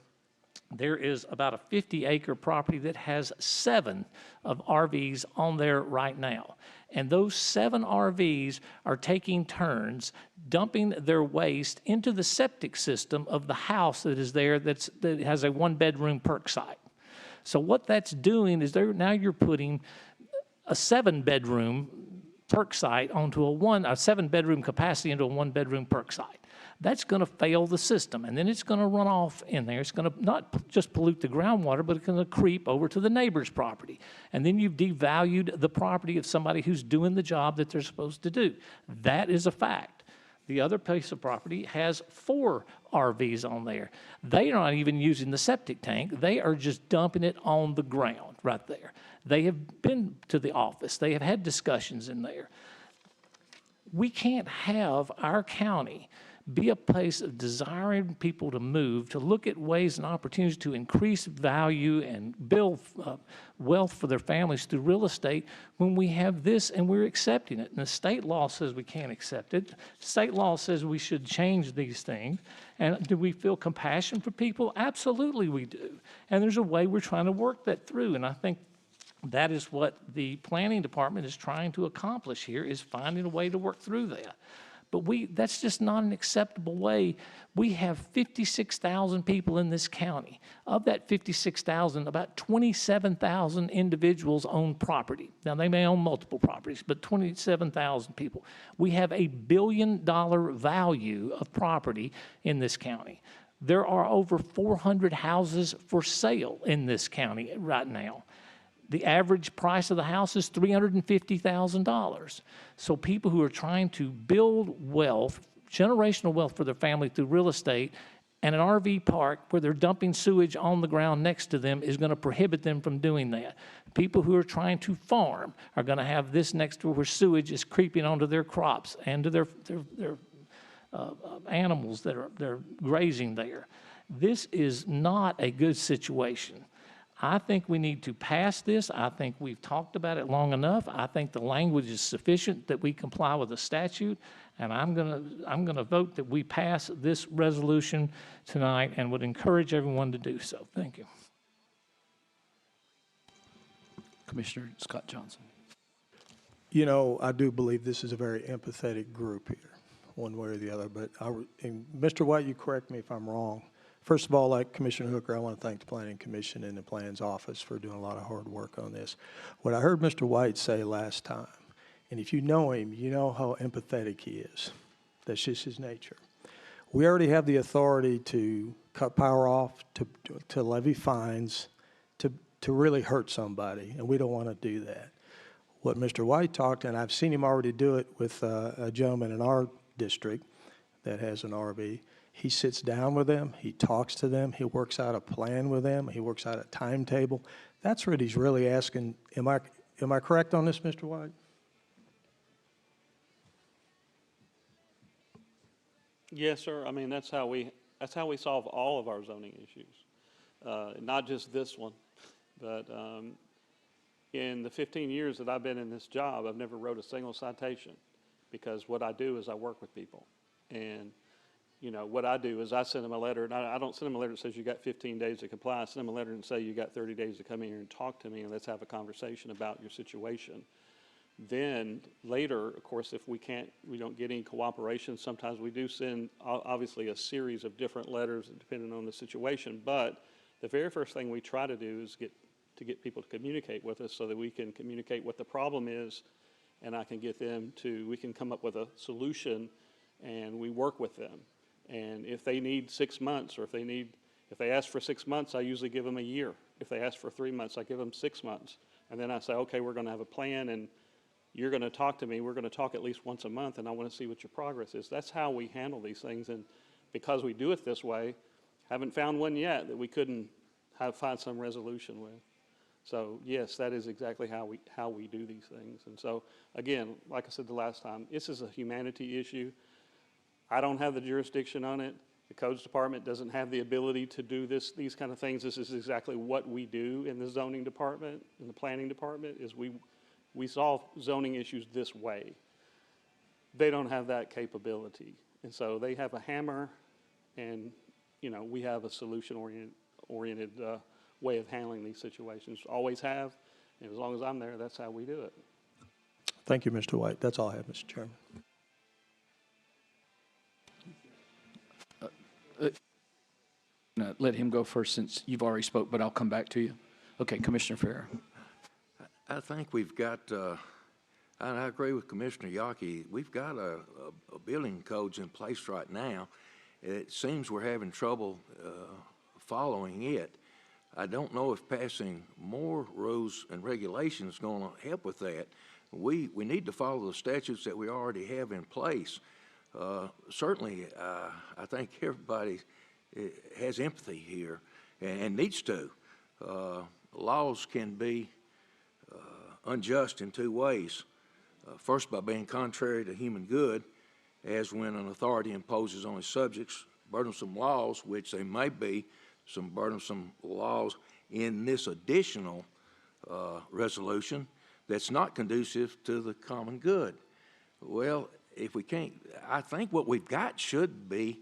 S14: there is about a 50-acre property that has 7 of RVs on there right now. And those 7 RVs are taking turns dumping their waste into the septic system of the house that is there that has a 1-bedroom perk site. So what that's doing is now you're putting a 7-bedroom perk site onto a 7-bedroom capacity into a 1-bedroom perk site. That's going to fail the system, and then it's going to run off in there. It's going to not just pollute the groundwater, but it's going to creep over to the neighbor's property. And then you've devalued the property of somebody who's doing the job that they're supposed to do. That is a fact. The other piece of property has 4 RVs on there. They are not even using the septic tank. They are just dumping it on the ground right there. They have been to the office. They have had discussions in there. We can't have our county be a place of desiring people to move, to look at ways and opportunities to increase value and build wealth for their families through real estate when we have this and we're accepting it. And the state law says we can't accept it. State law says we should change these things. And do we feel compassion for people? Absolutely we do. And there's a way we're trying to work that through. And I think that is what the planning department is trying to accomplish here, is finding a way to work through that. But that's just not an acceptable way. We have 56,000 people in this county. Of that 56,000, about 27,000 individuals own property. Now, they may own multiple properties, but 27,000 people. We have a $1 billion value of property in this county. There are over 400 houses for sale in this county right now. The average price of the house is $350,000. So people who are trying to build wealth, generational wealth for their family through real estate, and an RV park where they're dumping sewage on the ground next to them is going to prohibit them from doing that. People who are trying to farm are going to have this next to where sewage is creeping onto their crops and to their animals that are grazing there. This is not a good situation. I think we need to pass this. I think we've talked about it long enough. I think the language is sufficient that we comply with the statute, and I'm gonna vote that we pass this resolution tonight and would encourage everyone to do so. Thank you.
S16: Commissioner Scott Johnson.
S18: You know, I do believe this is a very empathetic group here, one way or the other. But and Mr. White, you correct me if I'm wrong. First of all, like Commissioner Hooker, I want to thank the Planning Commission and the Plan's office for doing a lot of hard work on this. What I heard Mr. White say last time, and if you know him, you know how empathetic he is. That's just his nature. We already have the authority to cut power off, to levy fines, to really hurt somebody, and we don't want to do that. What Mr. White talked, and I've seen him already do it with a gentleman in our district that has an RV. He sits down with them, he talks to them, he works out a plan with them, he works out a timetable. That's what he's really asking. Am I correct on this, Mr. White?
S19: Yes, sir. I mean, that's how we solve all of our zoning issues, not just this one, but in the 15 years that I've been in this job, I've never wrote a single citation, because what I do is I work with people. And, you know, what I do is I send them a letter, and I don't send them a letter that says you got 15 days to comply. I send them a letter and say you got 30 days to come in here and talk to me, and let's have a conversation about your situation. Then later, of course, if we don't get any cooperation, sometimes we do send obviously a series of different letters depending on the situation. But the very first thing we try to do is get people to communicate with us so that we can communicate what the problem is, and we can come up with a solution, and we work with them. And if they need 6 months, or if they ask for 6 months, I usually give them a year. If they ask for 3 months, I give them 6 months. And then I say, okay, we're going to have a plan, and you're going to talk to me. We're going to talk at least once a month, and I want to see what your progress is. That's how we handle these things. And because we do it this way, haven't found one yet that we couldn't find some resolution with. So yes, that is exactly how we do these things. And so again, like I said the last time, this is a humanity issue. I don't have the jurisdiction on it. The Codes Department doesn't have the ability to do these kind of things. This is exactly what we do in the zoning department, in the planning department, is we solve zoning issues this way. They don't have that capability. And so they have a hammer, and, you know, we have a solution-oriented way of handling these situations. Always have, and as long as I'm there, that's how we do it.
S18: Thank you, Mr. White. That's all I have, Mr. Chairman.
S1: Let him go first since you've already spoke, but I'll come back to you. Okay, Commissioner Farrer.
S20: I think we've got, and I agree with Commissioner Yockey, we've got a building codes in place right now. It seems we're having trouble following it. I don't know if passing more rules and regulations is going to help with that. We need to follow the statutes that we already have in place. Certainly, I think everybody has empathy here and needs to. Laws can be unjust in two ways. First, by being contrary to human good, as when an authority imposes on its subjects burdensome laws, which they may be some burdensome laws in this additional resolution that's not conducive to the common good. Well, if we can't, I think what we've got should be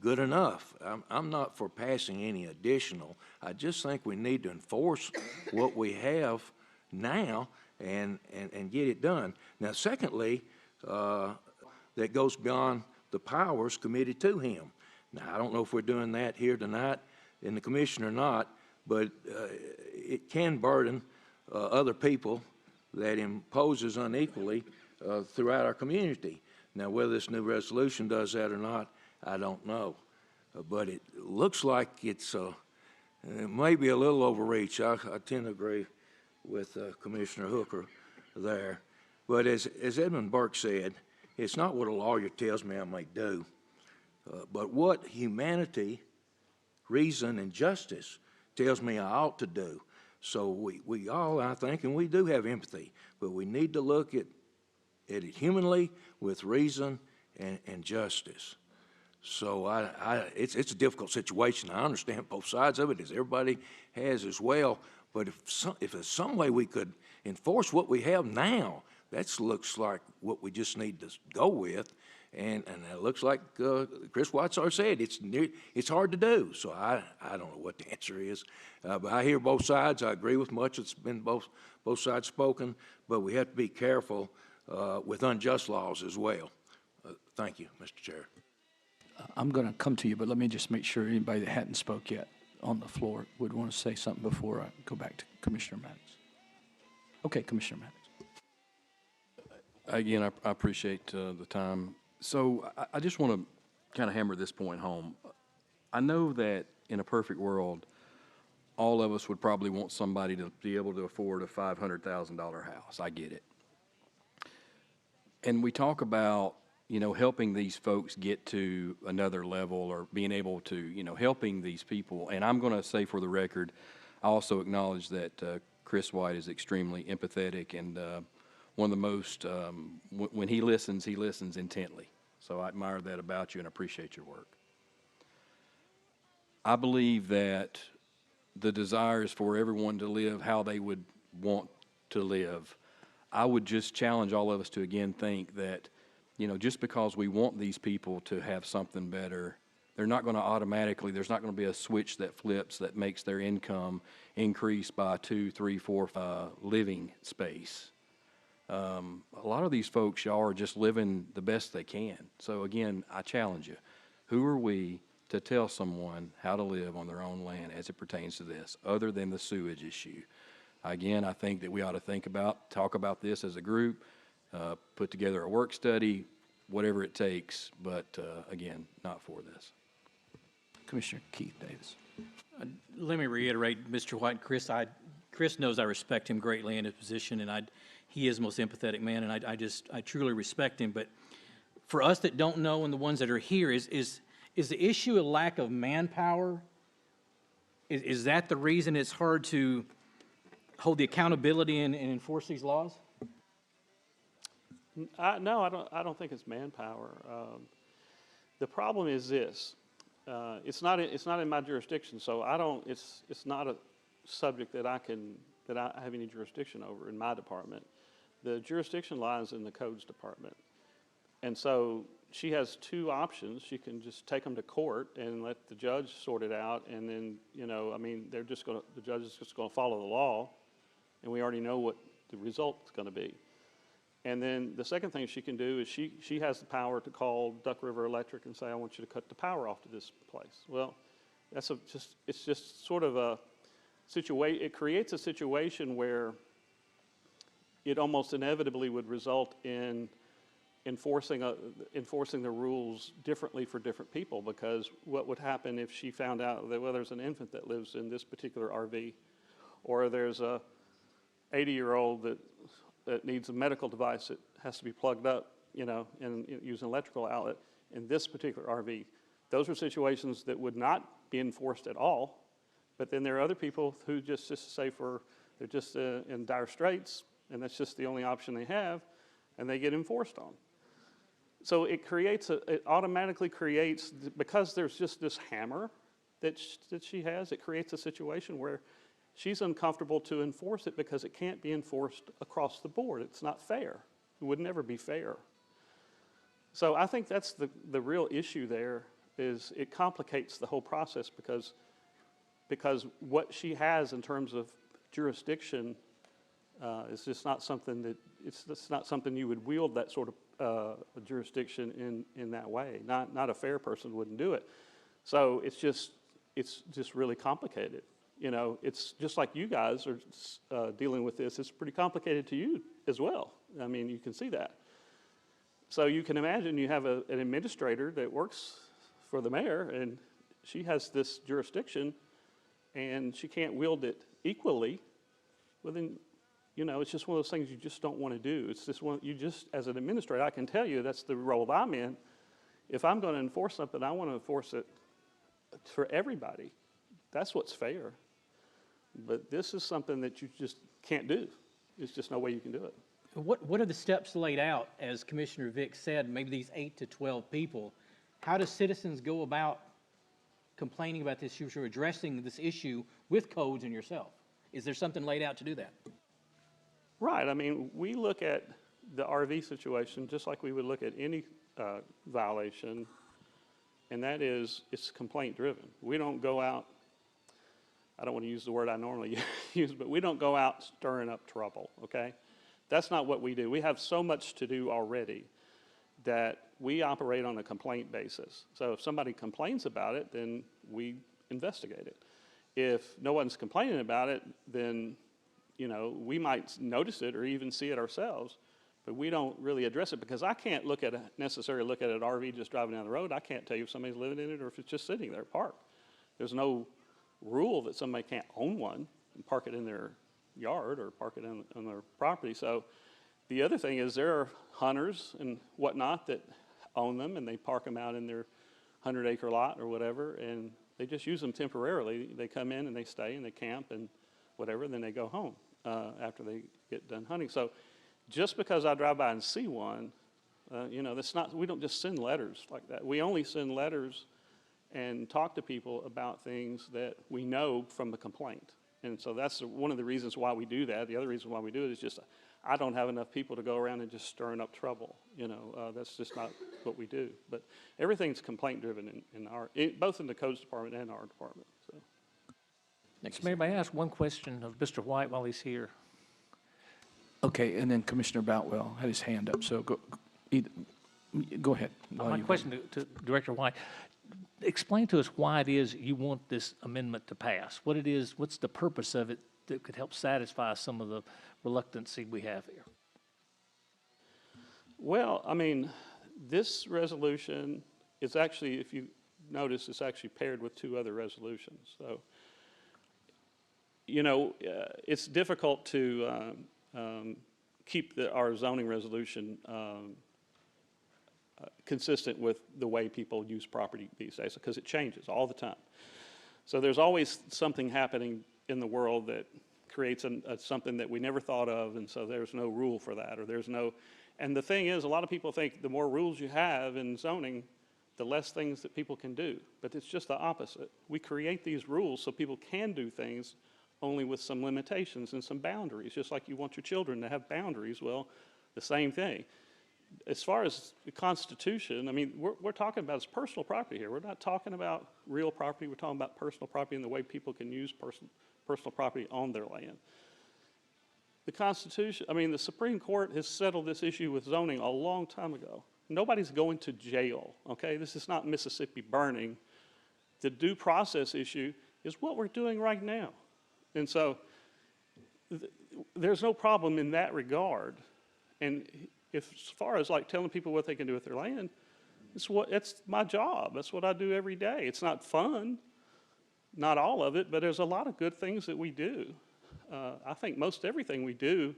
S20: good enough. I'm not for passing any additional. I just think we need to enforce what we have now and get it done. Now, secondly, that goes beyond the powers committed to him. Now, I don't know if we're doing that here tonight in the commission or not, but it can burden other people that imposes unequally throughout our community. Now, whether this new resolution does that or not, I don't know. But it looks like it may be a little overreach. I tend to agree with Commissioner Hooker there. But as Edmund Burke said, it's not what a lawyer tells me I may do, but what humanity, reason, and justice tells me I ought to do. So we all, I think, and we do have empathy, but we need to look at it humanly with reason and justice. So it's a difficult situation. I understand both sides of it, as everybody has as well. But if there's some way we could enforce what we have now, that looks like what we just need to go with. And it looks like Chris Whiteside said, it's hard to do. So I don't know what the answer is. But I hear both sides. I agree with much that's been both sides spoken. But we have to be careful with unjust laws as well. Thank you, Mr. Chair.
S1: I'm going to come to you, but let me just make sure anybody that hadn't spoke yet on the floor would want to say something before I go back to Commissioner Maddox. Okay, Commissioner Maddox.
S15: Again, I appreciate the time. So I just want to kind of hammer this point home. I know that in a perfect world, all of us would probably want somebody to be able to afford a $500,000 house. I get it. And we talk about, helping these folks get to another level or being able to, helping these people. And I'm going to say for the record, I also acknowledge that Chris White is extremely empathetic and one of the most, when he listens intently. So I admire that about you and appreciate your work. I believe that the desire is for everyone to live how they would want to live. I would just challenge all of us to again think that, just because we want these people to have something better, they're not going to automatically, there's not going to be a switch that flips that makes their income increase by 2, 3, 4 living space. A lot of these folks, y'all, are just living the best they can. So again, I challenge you. Who are we to tell someone how to live on their own land as it pertains to this, other than the sewage issue? Again, I think that we ought to talk about this as a group, put together a work study, whatever it takes, but again, not for this.
S16: Commissioner Keith Davis.
S7: Let me reiterate, Mr. White, Chris knows I respect him greatly in his position, and he is the most empathetic man, and I truly respect him. But for us that don't know and the ones that are here, is the issue a lack of manpower? Is that the reason it's hard to hold the accountability and enforce these laws?
S19: No, I don't think it's manpower. The problem is this. It's not in my jurisdiction, so it's not a subject that I have any jurisdiction over in my department. The jurisdiction lies in the codes department. And so she has two options. She can just take them to court and let the judge sort it out, and then, the judge is just going to follow the law, and we already know what the result's going to be. And then the second thing she can do is she has the power to call Duck River Electric and say, I want you to cut the power off to this place. Well, it's just sort of a situation. It creates a situation where it almost inevitably would result in enforcing the rules differently for different people, because what would happen if she found out that, well, there's an infant that lives in this particular RV, or there's a 80-year-old that needs a medical device that has to be plugged up, and use an electrical outlet in this particular RV. Those are situations that would not be enforced at all. But then there are other people who just say they're just in dire straits, and that's just the only option they have, and they get enforced on. So it automatically creates, because there's just this hammer that she has, it creates a situation where she's uncomfortable to enforce it because it can't be enforced across the board. It's not fair. It would never be fair. So I think that's the real issue there, is it complicates the whole process because what she has in terms of jurisdiction is just not something it's not something you would wield that sort of jurisdiction in that way. Not a fair person wouldn't do it. So it's just really complicated. It's just like you guys are dealing with this. It's pretty complicated to you as well. I mean, you can see that. So you can imagine you have an administrator that works for the mayor, and she has this jurisdiction, and she can't wield it equally. Well, then, it's just one of those things you just don't want to do. It's just as an administrator, I can tell you that's the role I'm in. If I'm going to enforce something, I want to enforce it for everybody. That's what's fair. But this is something that you just can't do. There's just no way you can do it.
S7: What are the steps laid out, as Commissioner Vick said, maybe these 8 to 12 people? How do citizens go about complaining about this issue or addressing this issue with codes and yourself? Is there something laid out to do that?
S19: Right. I mean, we look at the RV situation just like we would look at any violation, and that is, it's complaint driven. We don't go out, I don't want to use the word I normally use, but we don't go out stirring up trouble, okay? That's not what we do. We have so much to do already that we operate on a complaint basis. So if somebody complains about it, then we investigate it. If no one's complaining about it, then, we might notice it or even see it ourselves, but we don't really address it, because I can't necessarily look at an RV just driving down the road. I can't tell you if somebody's living in it or if it's just sitting there parked. There's no rule that somebody can't own one and park it in their yard or park it on their property. So The other thing is there are hunters and whatnot that own them, and they park them out in their 100-acre lot or whatever, and they just use them temporarily. They come in and they stay and they camp and whatever, then they go home after they get done hunting. So just because I drive by and see one, you know, that's not, we don't just send letters like that. We only send letters and talk to people about things that we know from the complaint. And so that's one of the reasons why we do that. The other reason why we do it is just I don't have enough people to go around and just stirring up trouble. You know, that's just not what we do. But everything's complaint driven in our, both in the codes department and our department. So.
S16: Next,
S14: Mayor, may I ask one question of Mr. White while he's here?
S16: Okay, and then Commissioner Boutwell had his hand up, so go ahead.
S14: My question to Director White, explain to us why it is you want this amendment to pass. What it is, what's the purpose of it that could help satisfy some of the reluctancy we have here?
S19: Well, I mean, this resolution is actually, if you notice, it's actually paired with two other resolutions. So, you know, it's difficult to keep our zoning resolution consistent with the way people use property these days, because it changes all the time. So there's always something happening in the world that creates something that we never thought of, and so there's no rule for that, or there's no, and the thing is, a lot of people think the more rules you have in zoning, the less things that people can do, but it's just the opposite. We create these rules so people can do things only with some limitations and some boundaries, just like you want your children to have boundaries. Well, the same thing. As far as the Constitution, I mean, we're talking about personal property here. We're not talking about real property. We're talking about personal property and the way people can use personal property on their land. The Constitution, I mean, the Supreme Court has settled this issue with zoning a long time ago. Nobody's going to jail, okay? This is not Mississippi burning. The due process issue is what we're doing right now. And so there's no problem in that regard. And if, as far as like telling people what they can do with their land, it's my job. That's what I do every day. It's not fun, not all of it, but there's a lot of good things that we do. I think most everything we do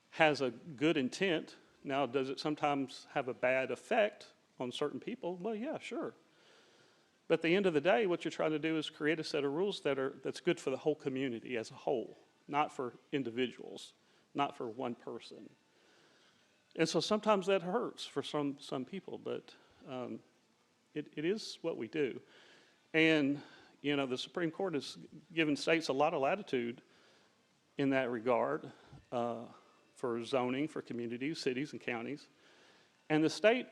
S19: has a good intent. Now, does it sometimes have a bad effect on certain people? Well, yeah, sure. But at the end of the day, what you're trying to do is create a set of rules that's good for the whole community as a whole, not for individuals, not for one person. And so sometimes that hurts for some people, but it is what we do. And, you know, the Supreme Court has given states a lot of latitude in that regard for zoning for communities, cities, and counties. And the state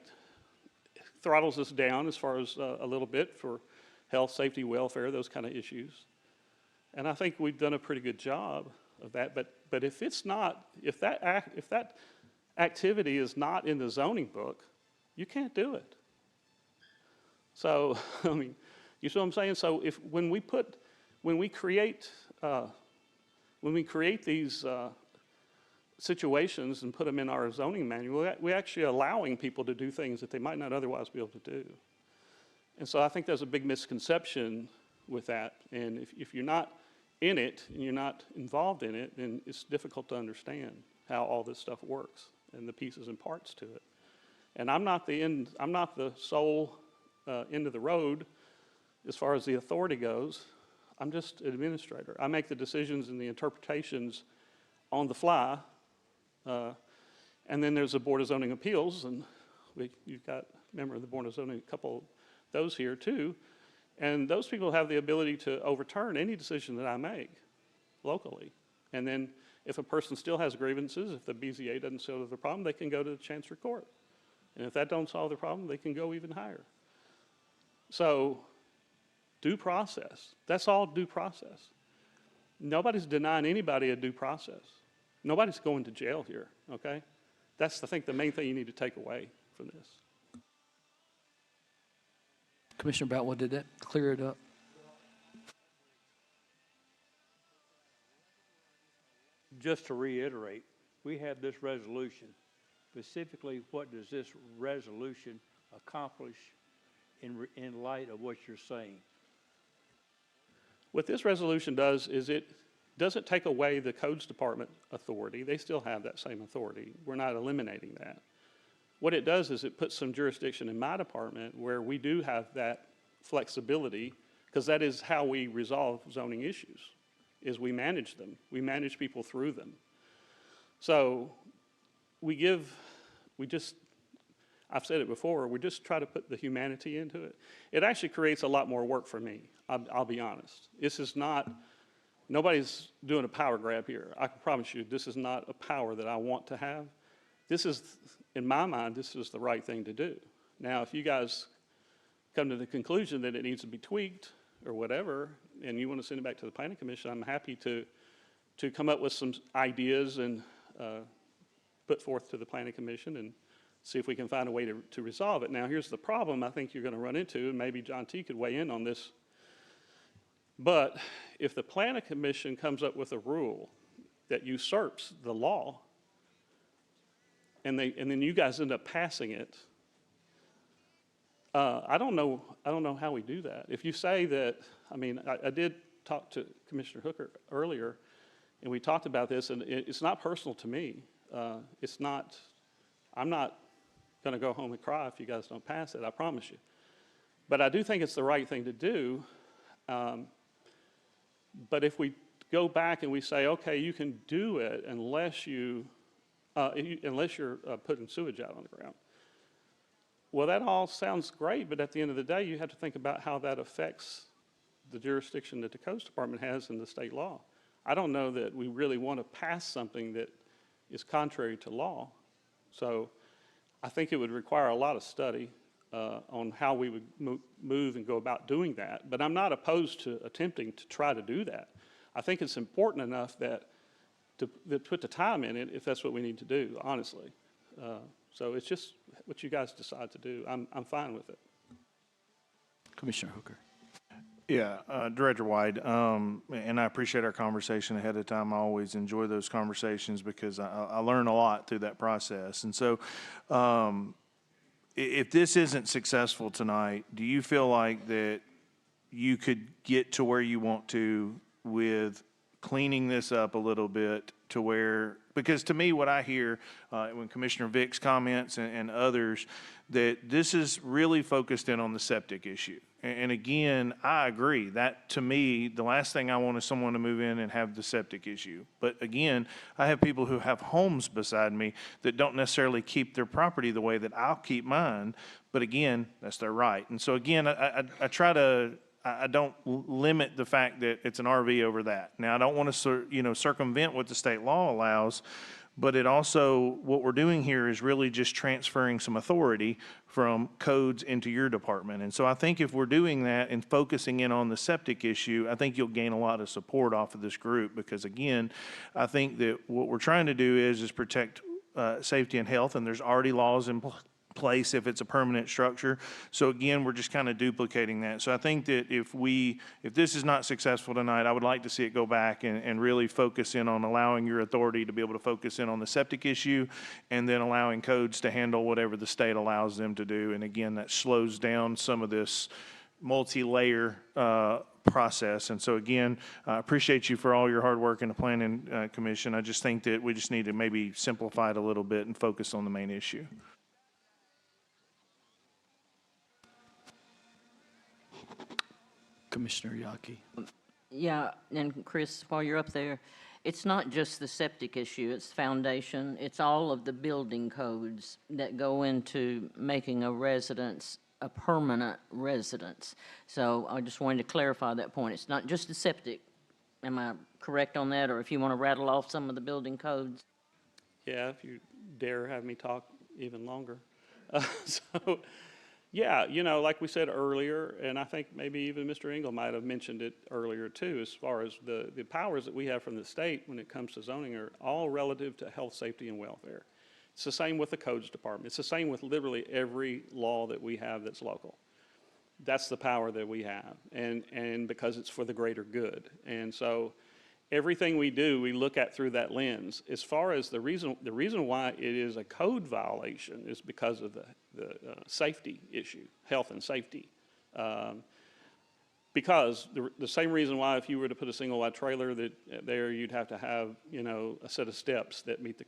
S19: throttles us down as far as a little bit for health, safety, welfare, those kind of issues. And I think we've done a pretty good job of that. But if it's not, if that activity is not in the zoning book, you can't do it. So, I mean, you see what I'm saying? So when we create these situations and put them in our zoning manual, we're actually allowing people to do things that they might not otherwise be able to do. And so I think there's a big misconception with that. And if you're not in it and you're not involved in it, then it's difficult to understand how all this stuff works and the pieces and parts to it. And I'm not the sole end of the road as far as the authority goes. I'm just an administrator. I make the decisions and the interpretations on the fly. And then there's the Board of Zoning Appeals, and you've got a member of the Board of Zoning, a couple of those here too. And those people have the ability to overturn any decision that I make locally. And then if a person still has grievances, if the BZA doesn't solve the problem, they can go to the Chancery Court. And if that don't solve the problem, they can go even higher. So due process, that's all due process. Nobody's denying anybody a due process. Nobody's going to jail here, okay? That's, I think, the main thing you need to take away from this.
S16: Commissioner Boutwell, did that clear it up?
S21: Just to reiterate, we have this resolution. Specifically, what does this resolution accomplish in light of what you're saying?
S19: What this resolution does is it Doesn't take away the codes department authority. They still have that same authority. We're not eliminating that. What it does is it puts some jurisdiction in my department where we do have that flexibility, because that is how we resolve zoning issues, is we manage them. We manage people through them. So I've said it before, we just try to put the humanity into it. It actually creates a lot more work for me, I'll be honest. This is not, nobody's doing a power grab here. I can promise you, this is not a power that I want to have. This is, in my mind, this is the right thing to do. Now, if you guys come to the conclusion that it needs to be tweaked or whatever, and you want to send it back to the Planning Commission, I'm happy to come up with some ideas and put forth to the Planning Commission and see if we can find a way to resolve it. Now, here's the problem I think you're going to run into, and maybe John T. could weigh in on this. But if the Planning Commission comes up with a rule that usurps the law, and then you guys end up passing it, I don't know how we do that. If you say that, I mean, I did talk to Commissioner Hooker earlier, and we talked about this, and it's not personal to me. I'm not going to go home and cry if you guys don't pass it, I promise you. But I do think it's the right thing to do. But if we go back and we say, okay, you can do it unless you're putting sewage out on the ground. Well, that all sounds great, but at the end of the day, you have to think about how that affects the jurisdiction that the Codes Department has in the state law. I don't know that we really want to pass something that is contrary to law. So I think it would require a lot of study on how we would move and go about doing that. But I'm not opposed to attempting to try to do that. I think it's important enough that to put the time in it if that's what we need to do, honestly. So it's just what you guys decide to do. I'm fine with it.
S16: Commissioner Hooker.
S11: Yeah, Director White, and I appreciate our conversation ahead of time. I always enjoy those conversations because I learn a lot through that process. And so if this isn't successful tonight, do you feel like that you could get to where you want to with cleaning this up a little bit to where, because to me what I hear when Commissioner Vick's comments and others, that this is really focused in on the septic issue. And again, I agree. That, to me, the last thing I want is someone to move in and have the septic issue. But again, I have people who have homes beside me that don't necessarily keep their property the way that I'll keep mine. But again, that's their right. And so again, I try to, I don't limit the fact that it's an RV over that. Now, I don't want to, circumvent what the state law allows, but it also, what we're doing here is really just transferring some authority from codes into your department. And so I think if we're doing that and focusing in on the septic issue, I think you'll gain a lot of support off of this group, because again, I think that what we're trying to do is protect safety and health, and there's already laws in place if it's a permanent structure. So again, we're just kind of duplicating that. So I think that if this is not successful tonight, I would like to see it go back and really focus in on allowing your authority to be able to focus in on the septic issue, and then allowing codes to handle whatever the state allows them to do. And again, that slows down some of this multi-layer process. And so again, I appreciate you for all your hard work in the Planning Commission. I just think that we just need to maybe simplify it a little bit and focus on the main issue.
S16: Commissioner Yaki.
S12: Yeah, and Chris, while you're up there, it's not just the septic issue, it's foundation, it's all of the building codes that go into making a residence a permanent residence. So I just wanted to clarify that point. It's not just the septic. Am I correct on that? Or if you want to rattle off some of the building codes?
S19: Yeah, if you dare have me talk even longer. So, yeah, like we said earlier, and I think maybe even Mr. Engel might have mentioned it earlier too, as far as the powers that we have from the state when it comes to zoning are all relative to health, safety, and welfare. It's the same with the codes department. It's the same with literally every law that we have that's local. That's the power that we have, and because it's for the greater good. And so everything we do, we look at through that lens. As far as the reason why it is a code violation is because of the safety issue, health and safety. Because the same reason why if you were to put a single wide trailer there, you'd have to have, a set of steps that meet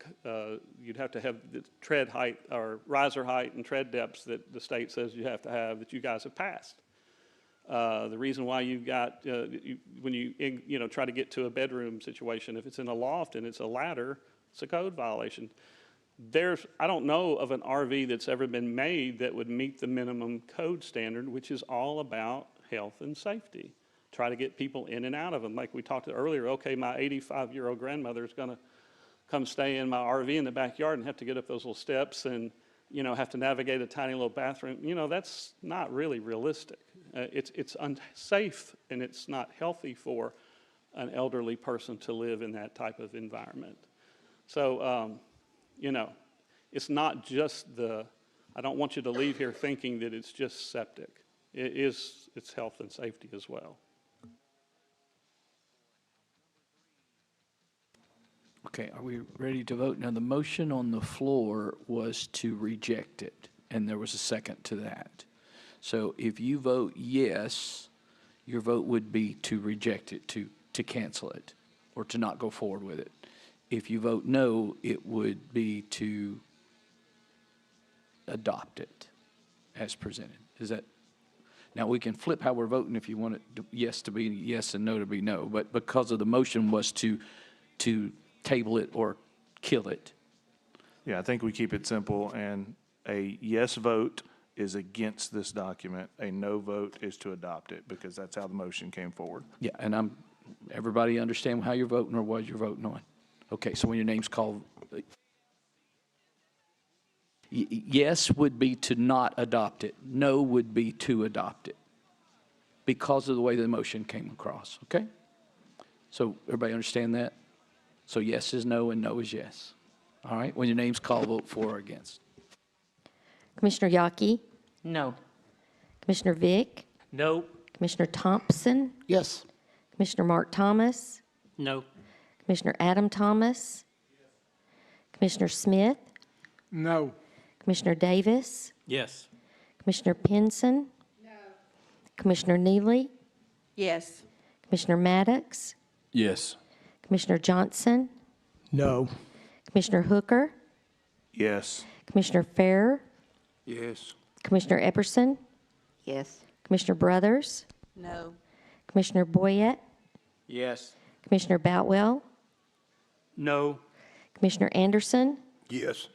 S19: you'd have to have the tread height or riser height and tread depths that the state says you have to have that you guys have passed. The reason why you've got, when you try to get to a bedroom situation, if it's in a loft and it's a ladder, it's a code violation. I don't know of an RV that's ever been made that would meet the minimum code standard, which is all about health and safety. Try to get people in and out of them. Like we talked earlier, okay, my 85-year-old grandmother is going to come stay in my RV in the backyard and have to get up those little steps and, have to navigate a tiny little bathroom. That's not really realistic. It's unsafe and it's not healthy for an elderly person to live in that type of environment. So, it's not just I don't want you to leave here thinking that it's just septic. It's health and safety as well.
S1: Okay, are we ready to vote? Now, the motion on the floor was to reject it, and there was a second to that. So if you vote yes, your vote would be to reject it, to cancel it, or to not go forward with it. If you vote no, it would be to adopt it as presented. Is that? Now, we can flip how we're voting if you want it yes to be yes and no to be no, but because of the motion was to table it or kill it.
S11: Yeah, I think we keep it simple, and a yes vote is against this document. A no vote is to adopt it, because that's how the motion came forward.
S1: Yeah, and everybody understand how you're voting or what you're voting on? Okay, so when your name's called, yes would be to not adopt it. No would be to adopt it because of the way the motion came across, okay? So everybody understand that? So yes is no and no is yes. All right, when your name's called, vote for or against.
S9: Commissioner Yaki,
S12: No.
S9: Commissioner Vick,
S14: No.
S9: Commissioner Thompson,
S2: Yes.
S9: Commissioner Mark Thomas,
S14: No.
S9: Commissioner Adam Thomas, Commissioner Smith,
S13: No.
S9: Commissioner Davis,
S7: Yes.
S9: Commissioner Pinson, Commissioner Neely,
S10: Yes.
S9: Commissioner Maddox,
S15: Yes.
S9: Commissioner Johnson,
S18: No.
S9: Commissioner Hooker,
S11: Yes.
S9: Commissioner Farrer,
S20: Yes.
S9: Commissioner Epperson,
S10: Yes.
S9: Commissioner Brothers,
S10: No.
S9: Commissioner Boyette,
S7: Yes.
S9: Commissioner Boutwell,
S14: No.
S9: Commissioner Anderson.
S17: Yes.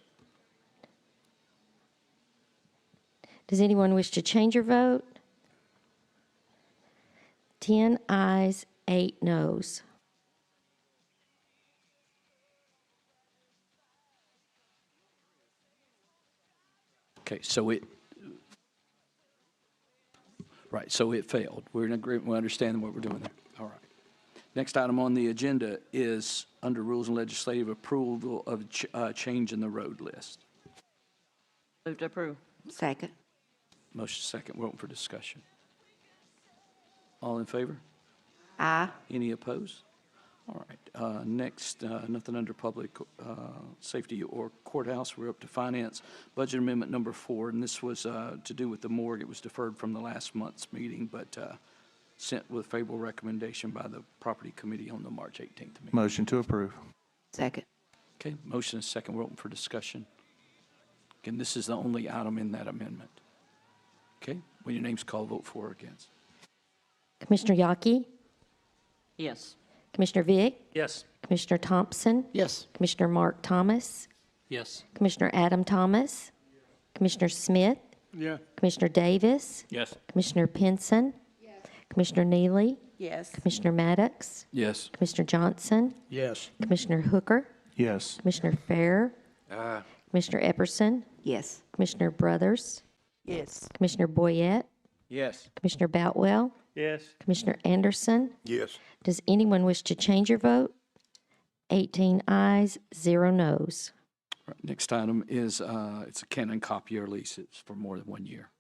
S9: Does anyone wish to change your vote? 10 ayes, 8 noes.
S1: Okay, so it failed. We're in agreement, we understand what we're doing there. All right. Next item on the agenda is under rules and legislative approval of change in the road list.
S12: Move to approve.
S10: Second.
S1: Motion second, we're open for discussion. All in favor?
S10: Aye.
S1: Any opposed? All right, next, nothing under public safety or courthouse. We're up to finance. Budget amendment number 4, and this was to do with the morgue. It was deferred from the last month's meeting, but sent with favorable recommendation by the property committee on the March 18th meeting.
S11: Motion to approve.
S10: Second.
S1: Okay, motion is second. We're open for discussion. Again, this is the only item in that amendment. Okay, when your name's called, vote for or against.
S9: Commissioner Yaki,
S12: Yes.
S9: Commissioner Vick,
S14: Yes.
S9: Commissioner Thompson,
S2: Yes.
S9: Commissioner Mark Thomas,
S14: Yes.
S9: Commissioner Adam Thomas, Commissioner Smith,
S13: Yeah.
S9: Commissioner Davis,
S7: Yes.
S9: Commissioner Pinson, Commissioner Neely,
S10: Yes.
S9: Commissioner Maddox,
S15: Yes.
S9: Commissioner Johnson,
S18: Yes.
S9: Commissioner Hooker,
S11: Yes.
S9: Commissioner Farrer,
S20: Aye.
S9: Commissioner Epperson,
S10: Yes.
S9: Commissioner Brothers,
S10: Yes.
S9: Commissioner Boyette,
S7: Yes.
S9: Commissioner Boutwell,
S14: Yes.
S9: Commissioner Anderson.
S17: Yes.
S9: Does anyone wish to change your vote? 18 ayes, 0 noes.
S1: All right, next item is, it's a Canon copier lease. It's for more than 1 year.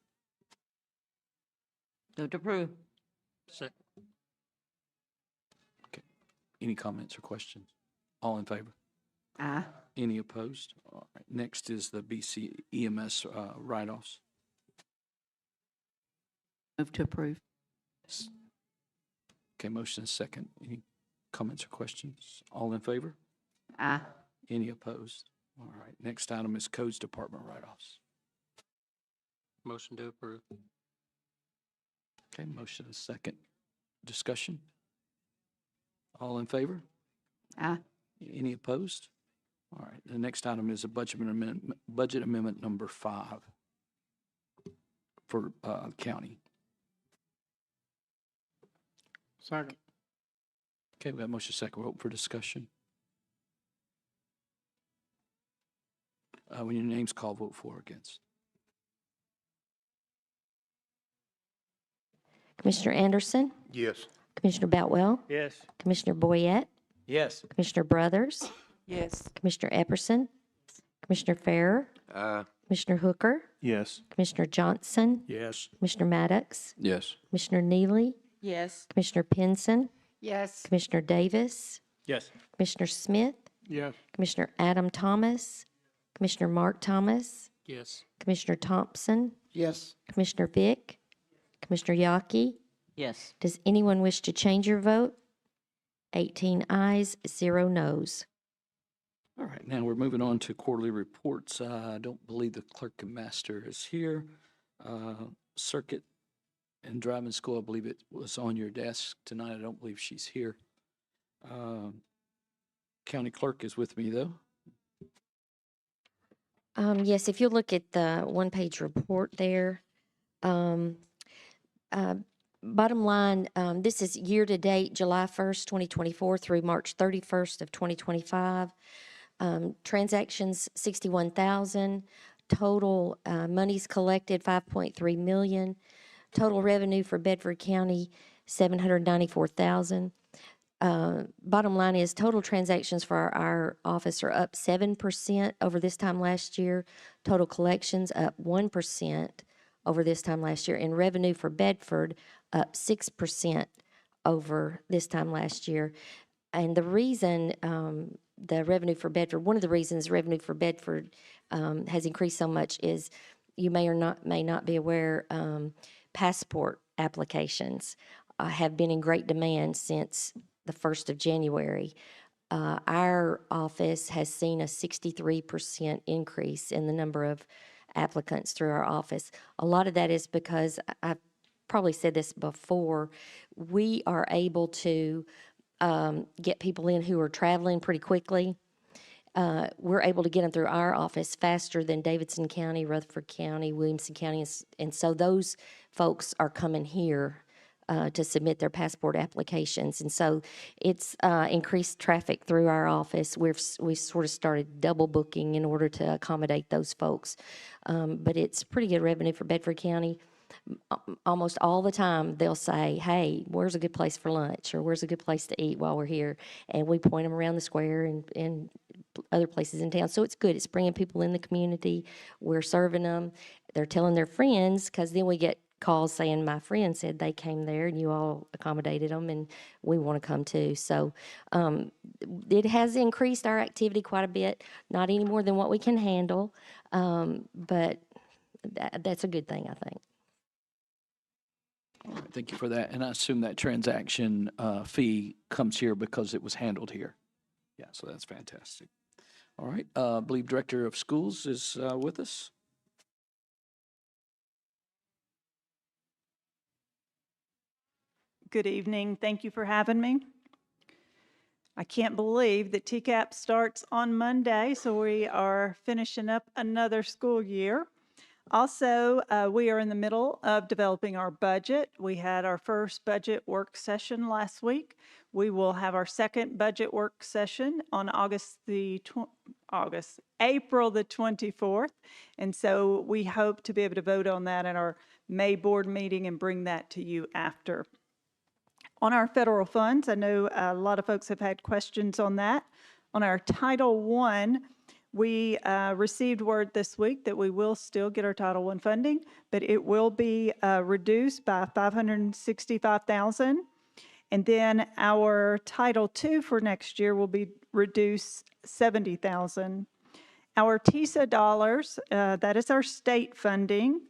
S12: Move to approve.
S14: Second.
S1: Any comments or questions? All in favor?
S10: Aye.
S1: Any opposed? All right, next is the BC EMS write-offs.
S10: Move to approve.
S1: Okay, motion is second. Any comments or questions? All in favor?
S10: Aye.
S1: Any opposed? All right, next item is Codes Department write-offs.
S3: Motion to approve.
S1: Okay, motion is second. Discussion? All in favor?
S10: Aye.
S1: Any opposed? All right, the next item is a budget amendment number 5 for county.
S13: Second.
S1: Okay, we have motion second. We'll open for discussion. When your name's called, vote for or against.
S9: Commissioner Anderson,
S17: Yes.
S9: Commissioner Boutwell,
S21: Yes.
S9: Commissioner Boyette,
S8: Yes.
S9: Commissioner Brothers,
S10: Yes.
S9: Commissioner Epperson, Commissioner Farrer,
S20: Aye.
S9: Commissioner Hooker,
S11: Yes.
S9: Commissioner Johnson,
S8: Yes.
S9: Commissioner Maddox,
S15: Yes.
S9: Commissioner Neely,
S10: Yes.
S9: Commissioner Pinson,
S10: Yes.
S9: Commissioner Davis,
S8: Yes.
S9: Commissioner Smith,
S13: Yes.
S9: Commissioner Adam Thomas, Commissioner Mark Thomas,
S14: Yes.
S9: Commissioner Thompson,
S18: Yes.
S9: Commissioner Vick, Commissioner Yaki.
S12: Yes.
S9: Does anyone wish to change your vote? 18 ayes, 0 noes.
S1: All right, now we're moving on to quarterly reports. I don't believe the clerk and master is here. Circuit and driving school, I believe it was on your desk tonight. I don't believe she's here. County clerk is with me, though.
S9: Yes, if you look at the one-page report there, bottom line, this is year-to-date, July 1st, 2024 through March 31st of 2025. Transactions, 61,000. Total monies collected, 5.3 million. Total revenue for Bedford County, 794,000. Bottom line is total transactions for our office are up 7% over this time last year. Total collections up 1% over this time last year. And revenue for Bedford up 6% over this time last year. And the reason the revenue for Bedford, one of the reasons revenue for Bedford has increased so much is you may not be aware, passport applications have been in great demand since the 1st of January. Our office has seen a 63% increase in the number of applicants through our office. A lot of that is because, I've probably said this before, we are able to get people in who are traveling pretty quickly. We're able to get them through our office faster than Davidson County, Rutherford County, Williamson County, and so those folks are coming here to submit their passport applications. And so it's increased traffic through our office. We've sort of started double booking in order to accommodate those folks. But it's pretty good revenue for Bedford County. Almost all the time they'll say, hey, where's a good place for lunch, or where's a good place to eat while we're here? And we point them around the square and other places in town. So it's good. It's bringing people in the community. We're serving them. They're telling their friends, because then we get calls saying, my friend said they came there and you all accommodated them and we want to come too. So it has increased our activity quite a bit, not any more than what we can handle, but that's a good thing, I think.
S1: All right, thank you for that. And I assume that transaction fee comes here because it was handled here. Yeah, so that's fantastic. All right, I believe Director of Schools is with us.
S22: Good evening. Thank you for having me. I can't believe that TCAP starts on Monday, so we are finishing up another school year. Also, we are in the middle of developing our budget. We had our first budget work session last week. We will have our second budget work session on April the 24th. And so we hope to be able to vote on that at our May board meeting and bring that to you after. On our federal funds, I know a lot of folks have had questions on that. On our Title I, we received word this week that we will still get our Title I funding, but it will be reduced by $565,000. And then our Title II for next year will be reduced $70,000. Our TISA dollars, that is our state funding,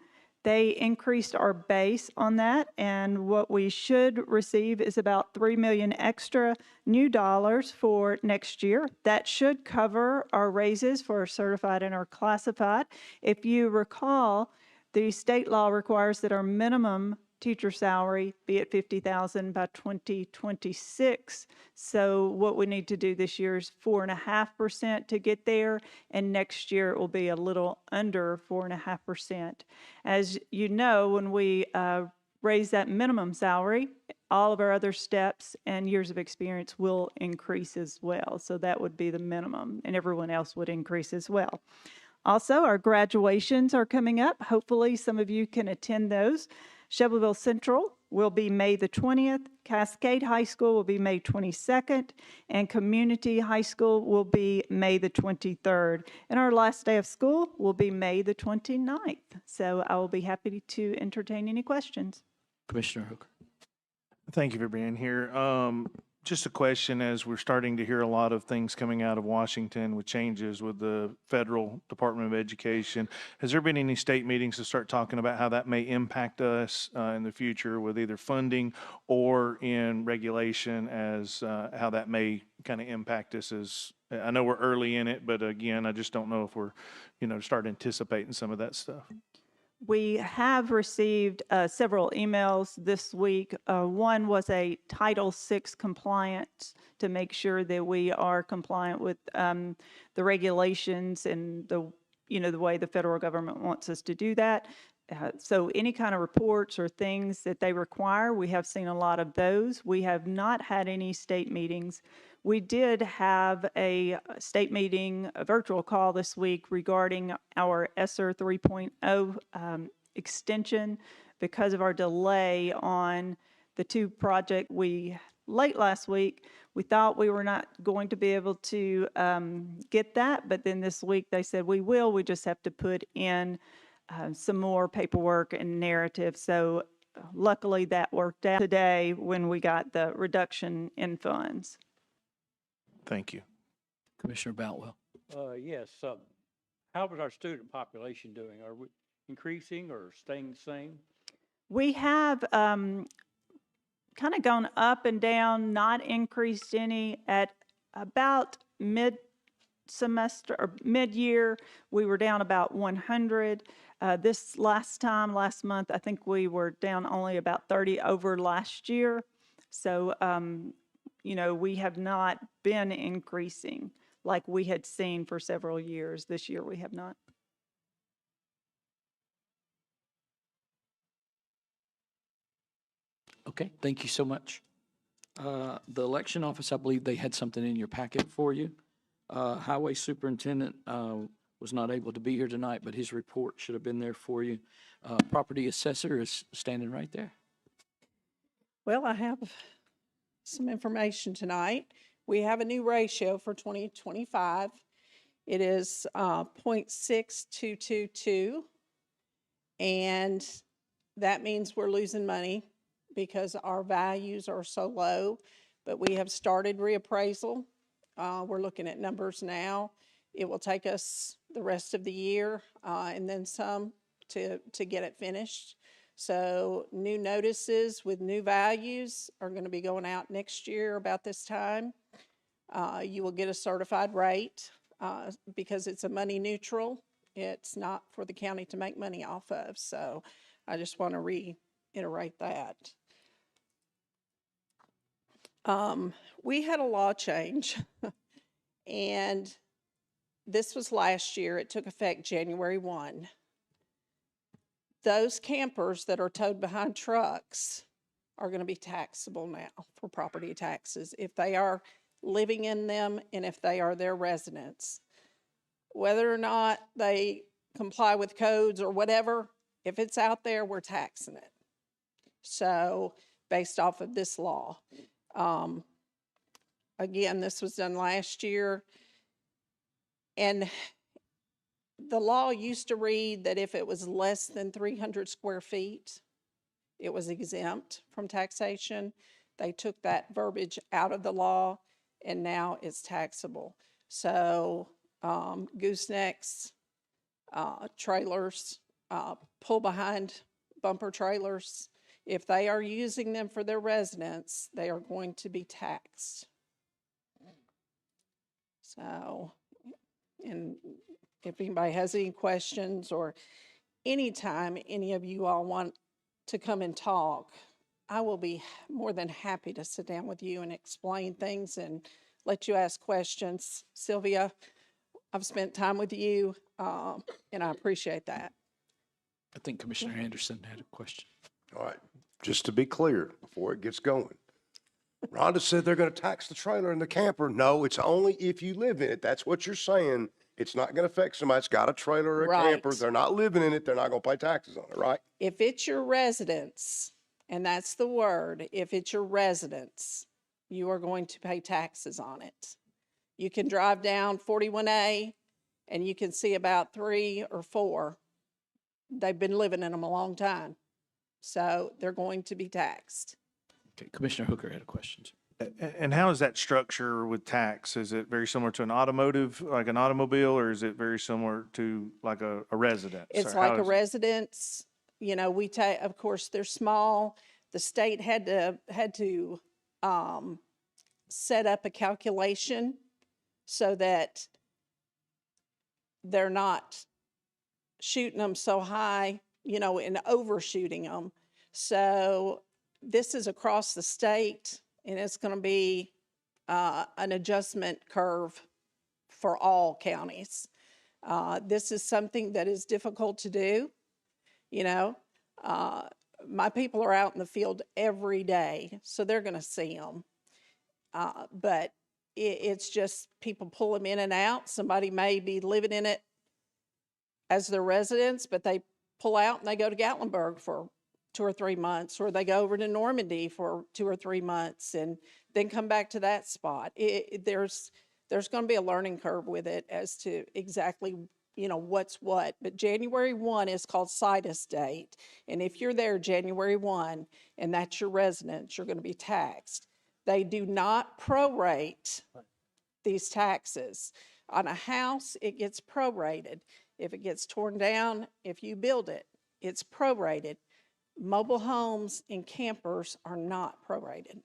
S22: They increased our base on that, and what we should receive is about $3 million extra new dollars for next year. That should cover our raises for our certified and our classified. If you recall, the state law requires that our minimum teacher salary be at $50,000 by 2026. So what we need to do this year is 4.5% to get there, and next year it will be a little under 4.5%. As you know, when we raise that minimum salary, all of our other steps and years of experience will increase as well. So that would be the minimum, and everyone else would increase as well. Also, our graduations are coming up. Hopefully, some of you can attend those. Shelbyville Central will be May the 20th. Cascade High School will be May 22nd. And Community High School will be May the 23rd. And our last day of school will be May the 29th. So I will be happy to entertain any questions.
S1: Commissioner Hooker.
S11: Thank you for being here. Just a question, as we're starting to hear a lot of things coming out of Washington with changes with the federal Department of Education. Has there been any state meetings to start talking about how that may impact us in the future with either funding or in regulation, as how that may kind of impact us? As I know we're early in it, but again, I just don't know if we're, start anticipating some of that stuff.
S22: We have received several emails this week. One was a Title VI compliance to make sure that we are compliant with the regulations and the way the federal government wants us to do that. So any kind of reports or things that they require, we have seen a lot of those. We have not had any state meetings. We did have a state meeting, a virtual call this week regarding our Assessor 3.0 extension because of our delay on the two projects. Late last week, we thought we were not going to be able to get that, but then this week they said we will. We just have to put in some more paperwork and narrative. So luckily that worked out today when we got the reduction in funds.
S11: Thank you.
S1: Commissioner Boutwell.
S21: Yes. How is our student population doing? Are we increasing or staying the same?
S22: We have kind of gone up and down, not increased any. At about mid-semester or mid-year, we were down about 100. This last month, I think we were down only about 30 over last year. So, we have not been increasing like we had seen for several years. This year, we have not.
S1: Okay, thank you so much. The election office, I believe they had something in your packet for you. Highway Superintendent was not able to be here tonight, but his report should have been there for you. Property Assessor is standing right there.
S4: Well, I have some information tonight. We have a new ratio for 2025. It is 0.6222, and that means we're losing money because our values are so low, but we have started reappraisal. We're looking at numbers now. It will take us the rest of the year and then some to get it finished. So new notices with new values are going to be going out next year about this time. You will get a certified rate because it's a money neutral. It's not for the county to make money off of. So I just want to reiterate that. We had a law change and this was last year. It took effect January 1. Those campers that are towed behind trucks are going to be taxable now for property taxes if they are living in them and if they are their residents. Whether or not they comply with codes or whatever, if it's out there, we're taxing it. So based off of this law. Again, this was done last year. And the law used to read that if it was less than 300 square feet, it was exempt from taxation. They took that verbiage out of the law, and now it's taxable. So goosenecks, trailers, pull-behind bumper trailers, if they are using them for their residence, they are going to be taxed. So, and if anybody has any questions or anytime any of you all want to come and talk, I will be more than happy to sit down with you and explain things and let you ask questions. Sylvia, I've spent time with you, and I appreciate that.
S16: I think Commissioner Anderson had a question.
S17: All right, just to be clear, before it gets going. Rhonda said they're gonna tax the trailer and the camper. No, it's only if you live in it. That's what you're saying. It's not gonna affect somebody that's got a trailer or a camper.
S4: Right.
S17: They're not living in it. They're not gonna pay taxes on it, right?
S4: If it's your residence, and that's the word, if it's your residence, you are going to pay taxes on it. You can drive down 41A and you can see about 3 or 4. They've been living in them a long time. So they're going to be taxed.
S16: Okay, Commissioner Hooker had a question.
S11: And how is that structure with tax? Is it very similar to an automotive, like an automobile, or is it very similar to like a residence?
S4: It's
S11: Or
S4: like
S11: how
S4: a
S11: is-
S4: residence, you know, we take, of course, they're small. The state had to set up a calculation so that they're not shooting them so high, you know, and overshooting them. So this is across the state, and it's going to be an adjustment curve for all counties. This is something that is difficult to do, you know. My people are out in the field every day, so they're going to see them. But it's just people pull them in and out. Somebody may be living in it as their residence, but they pull out and they go to Gatlinburg for 2 or 3 months, or they go over to Normandy for 2 or 3 months and then come back to that spot. There's going to be a learning curve with it as to exactly, you know, what's what. But January 1 is called situs date. And if you're there January 1 and that's your residence, you're going to be taxed. They do not prorate these taxes. On a house, it gets prorated. If it gets torn down, if you build it, it's prorated. Mobile homes and campers are not prorated.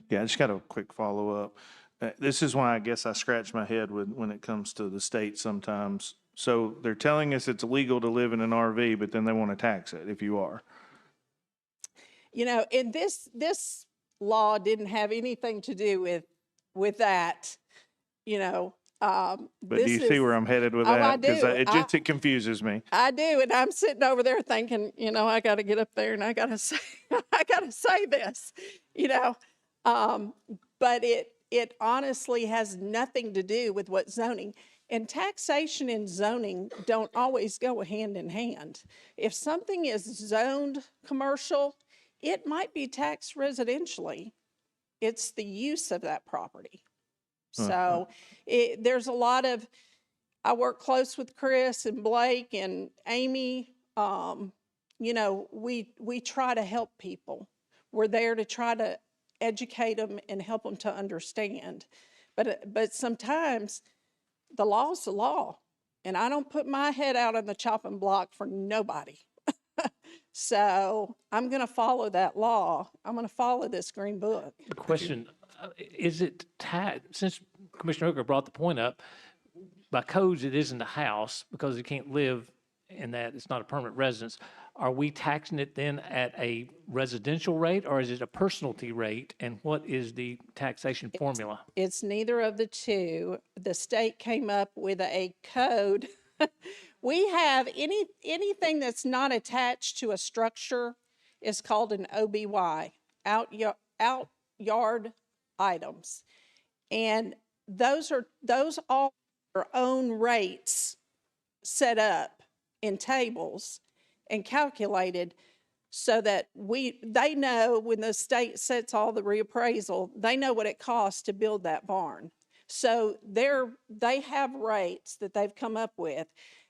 S11: Yeah, I just got a quick follow-up. This is why I guess I scratch my head when it comes to the state sometimes. So they're telling us it's illegal to live in an RV, but then they want to tax it if you are.
S4: You know, and this law didn't have anything to do with that, you know.
S11: But do you see where I'm headed with
S4: Oh,
S11: that?
S4: I
S11: Because
S4: do.
S11: it confuses me.
S4: I do, and I'm sitting over there thinking, you know, I got to get up there and I got to say, I got to say this, you know. But it honestly has nothing to do with what zoning. And taxation and zoning don't always go hand in hand. If something is zoned commercial, it might be taxed residentially. It's the use of that property. So there's a lot of, I work close with Chris and Blake and Amy. You know, we try to help people. We're there to try to educate them and help them to understand. But sometimes the law's the law. And I don't put my head out on the chopping block for nobody. So I'm going to follow that law. I'm going to follow this green book.
S14: Question, is it since Commissioner Hooker brought the point up, by codes it isn't a house because it can't live in that, it's not a permanent residence. Are we taxing it then at a residential rate or is it a personalty rate? And what is the taxation formula?
S4: It's neither of the two. The state came up with a code. We have anything that's not attached to a structure is called an OBY, out yard items. And those all are own rates set up in tables and calculated so that they know when the state sets all the reappraisal, they know what it costs to build that barn. So they have rates that they've come up with.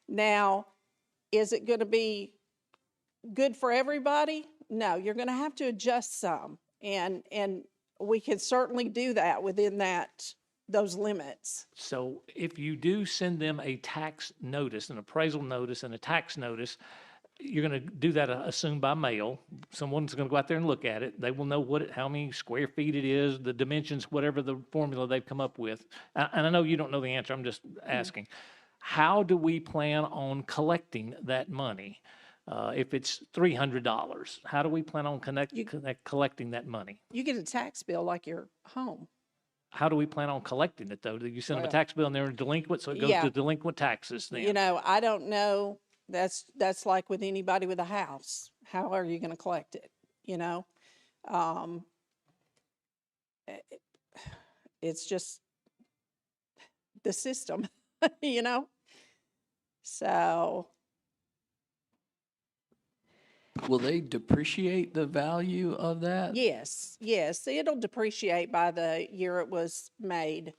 S4: Now, is it going to be good for everybody? No, you're going to have to adjust some. And we can certainly do that within those limits.
S14: So if you do send them a tax notice, an appraisal notice and a tax notice, you're going to do that, assume by mail. Someone's going to go out there and look at it. They will know how many square feet it is, the dimensions, whatever the formula they've come up with. And I know you don't know the answer. I'm just asking. How do we plan on collecting that money? If it's $300, how do we plan on collecting that money?
S4: You get a tax bill like your home.
S14: How do we plan on collecting it, though? Do you send them a tax bill and they're delinquent, so it goes
S4: Yeah.
S14: to delinquent taxes then?
S4: You know, I don't know. That's like with anybody with a house. How are you going to collect it? You know, it's just the system, you know? So.
S1: Will they depreciate the value of that?
S4: Yes, yes, it'll depreciate by the year it was made.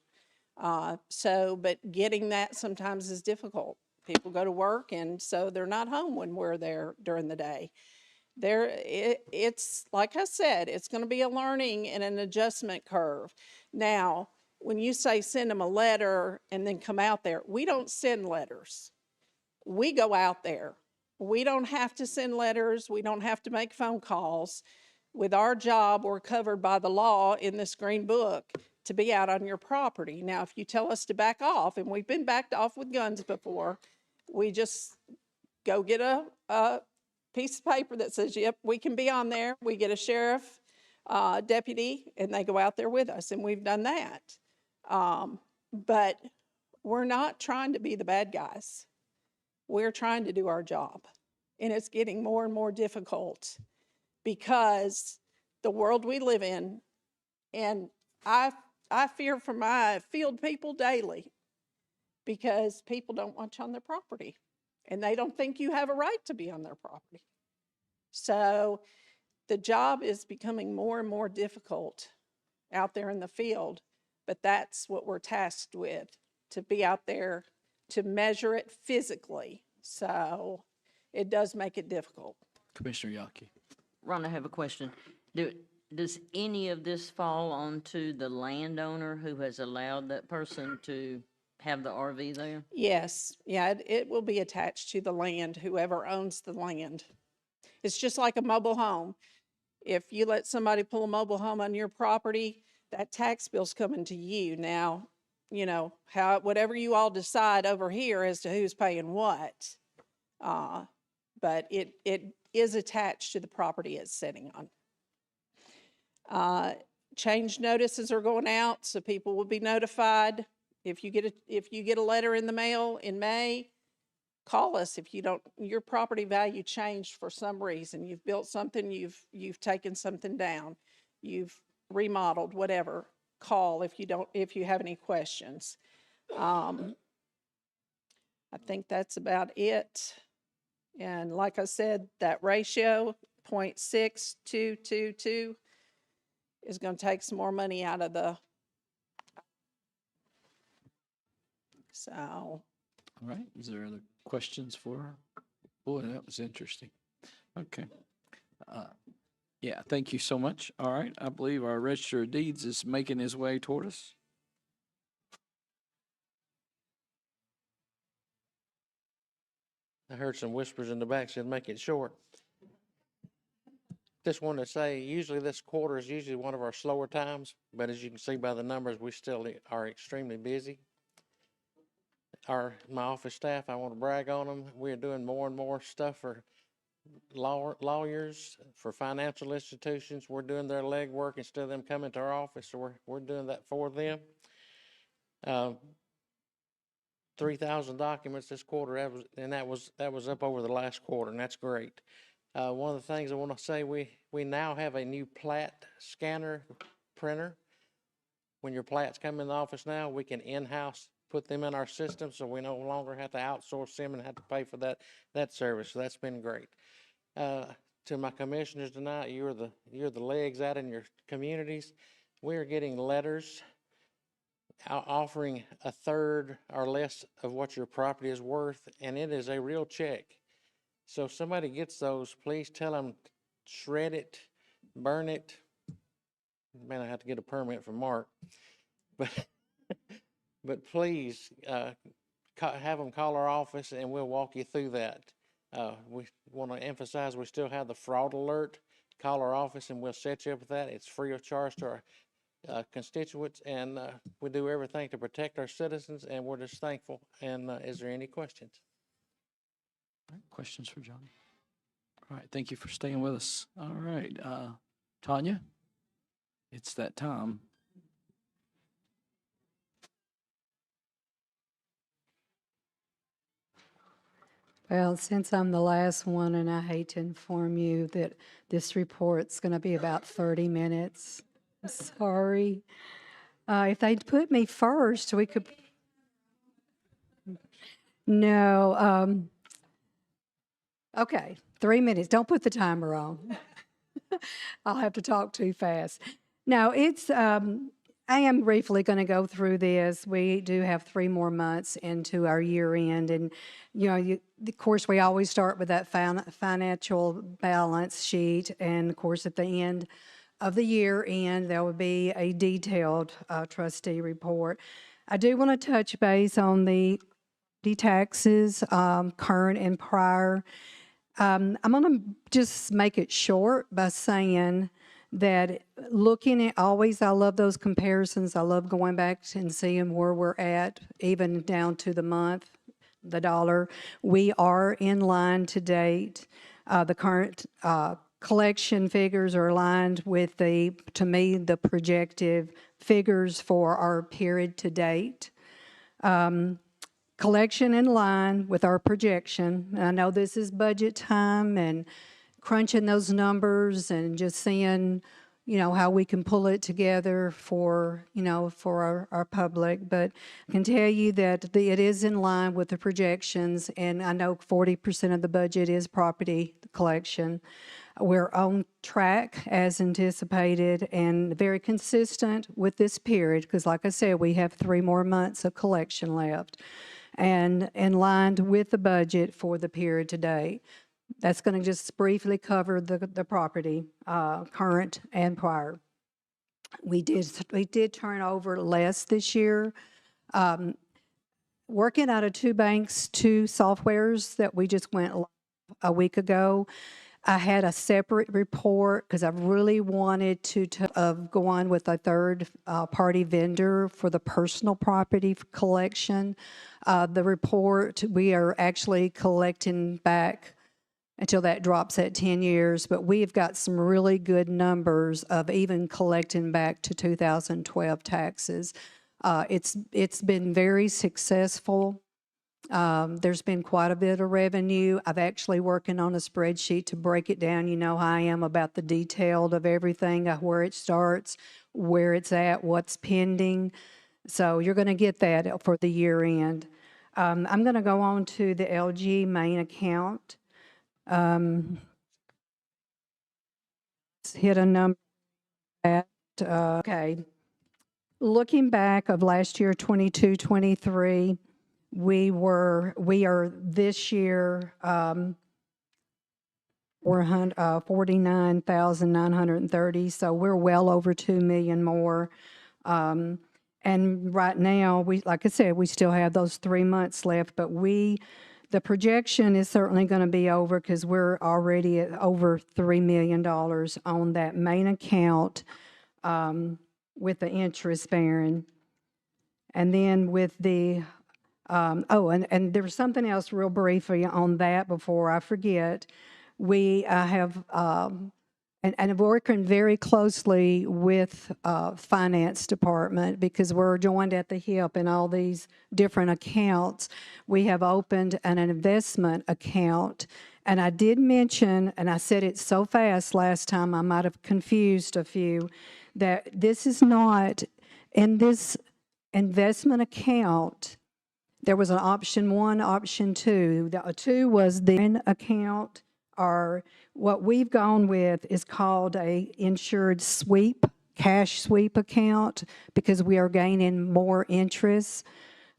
S4: But getting that sometimes is difficult. People go to work, and so they're not home when we're there during the day. It's like I said, it's going to be a learning and an adjustment curve. Now, when you say send them a letter and then come out there, we don't send letters. We go out there. We don't have to send letters. We don't have to make phone calls. With our job, we're covered by the law in this green book to be out on your property. Now, if you tell us to back off, and we've been backed off with guns before, we just go get a piece of paper that says, yep, we can be on there. We get a sheriff deputy, and they go out there with us, and we've done that. But we're not trying to be the bad guys. We're trying to do our job, and it's getting more and more difficult because the world we live in, and I fear for my field people daily because people don't want you on their property, and they don't think you have a right to be on their property. So the job is becoming more and more difficult out there in the field, but that's what we're tasked with, to be out there to measure it physically. So it does make it difficult.
S1: Commissioner Yaki.
S12: Ron, I have a question. Does any of this fall onto the landowner who has allowed that person to have the RV there?
S4: Yes, yeah, it will be attached to the land, whoever owns the land. It's just like a mobile home. If you let somebody pull a mobile home on your property, that tax bill's coming to you. Now, you know, whatever you all decide over here as to who's paying what. But it is attached to the property it's sitting on. Change notices are going out, so people will be notified. If you get a letter in the mail in May, call us. If your property value changed for some reason, you've built something, you've taken something down, you've remodeled, whatever, call if you have any questions. I think that's about it. And like I said, that ratio, 0.6222, is going to take some more money out of the. So.
S1: All right. Is there other questions for her? Boy, that was interesting. Okay. Yeah, thank you so much. All right. I believe our Register of Deeds is making his way toward us.
S5: I heard some whispers in the back, said make it short. Just wanted to say, usually this quarter is usually one of our slower times, but as you can see by the numbers, we still are extremely busy. My office staff, I want to brag on them. We're doing more and more stuff for lawyers, for financial institutions. We're doing their legwork instead of them coming to our office, so we're doing that for them. 3,000 documents this quarter, that was up over the last quarter, and that's great. One of the things I want to say, we now have a new plat scanner printer. When your plats come in the office now, we can in-house put them in our system, so we no longer have to outsource them and have to pay for that service. So that's been great. To my commissioners tonight, you're the legs out in your communities. We are getting letters offering a third or less of what your property is worth, and it is a real check. So if somebody gets those, please tell them shred it, burn it. Man, I have to get a permit from Mark, but please have them call our office and we'll walk you through that. We want to emphasize we still have the fraud alert. Call our office and we'll set you up with that. It's free of charge to our constituents, and we do everything to protect our citizens, and we're just thankful. And is there any questions?
S1: All right, questions for Johnny? All right, thank you for staying with us. All right, Tanya, it's that time.
S6: Well, since I'm the last one, and I hate to inform you that this report's going to be about 30 minutes. I'm sorry. If they'd put me first, we could. No. Okay, 3 minutes. Don't put the timer on. I'll have to talk too fast. No, it's. I am briefly going to go through this. We do have 3 more months into our year end, and of course, we always start with that financial balance sheet, and of course, at the end of the year end, there will be a detailed trustee report. I do want to touch base on the taxes, current and prior. I'm going to just make it short by saying that looking at always, I love those comparisons. I love going back and seeing where we're at, even down to the month, the dollar. We are in line to date. The current collection figures are aligned with to me, the projected figures for our period to date. Collection in line with our projection. I know this is budget time and crunching those numbers and just seeing, how we can pull it together for our public. But I can tell you that it is in line with the projections, and I know 40% of the budget is property collection. We're on track as anticipated and very consistent with this period because, like I said, we have 3 more months of collection left and in line with the budget for the period to date. That's going to just briefly cover the property, current and prior. We did turn over less this year. Working out of 2 banks, 2 softwares that we just went a week ago. I had a separate report because I really wanted to go on with a third party vendor for the personal property collection. The report, we are actually collecting back until that drops at 10 years, but we've got some really good numbers of even collecting back to 2012 taxes. It's been very successful. There's been quite a bit of revenue. I've actually working on a spreadsheet to break it down. You know how I am about the detailed of everything, where it starts, where it's at, what's pending. So you're going to get that for the year end. I'm going to go on to the LG main account. Hit a number at, okay. Looking back of last year, 22, 23, we are this year, 49,930, so we're well over 2 million more. And right now, like I said, we still have those 3 months left, but the projection is certainly going to be over because we're already at over $3 million on that main account with the interest bearing. And then with the, and there was something else real briefly on that before I forget. We have, and working very closely with finance department because we're joined at the hip in all these different accounts. We have opened an investment account, and I did mention, and I said it so fast last time I might have confused a few, that this is not, in this investment account, there was an option 1, option 2. The 2 was the account, or what we've gone with is called a insured sweep, cash sweep account, because we are gaining more interest.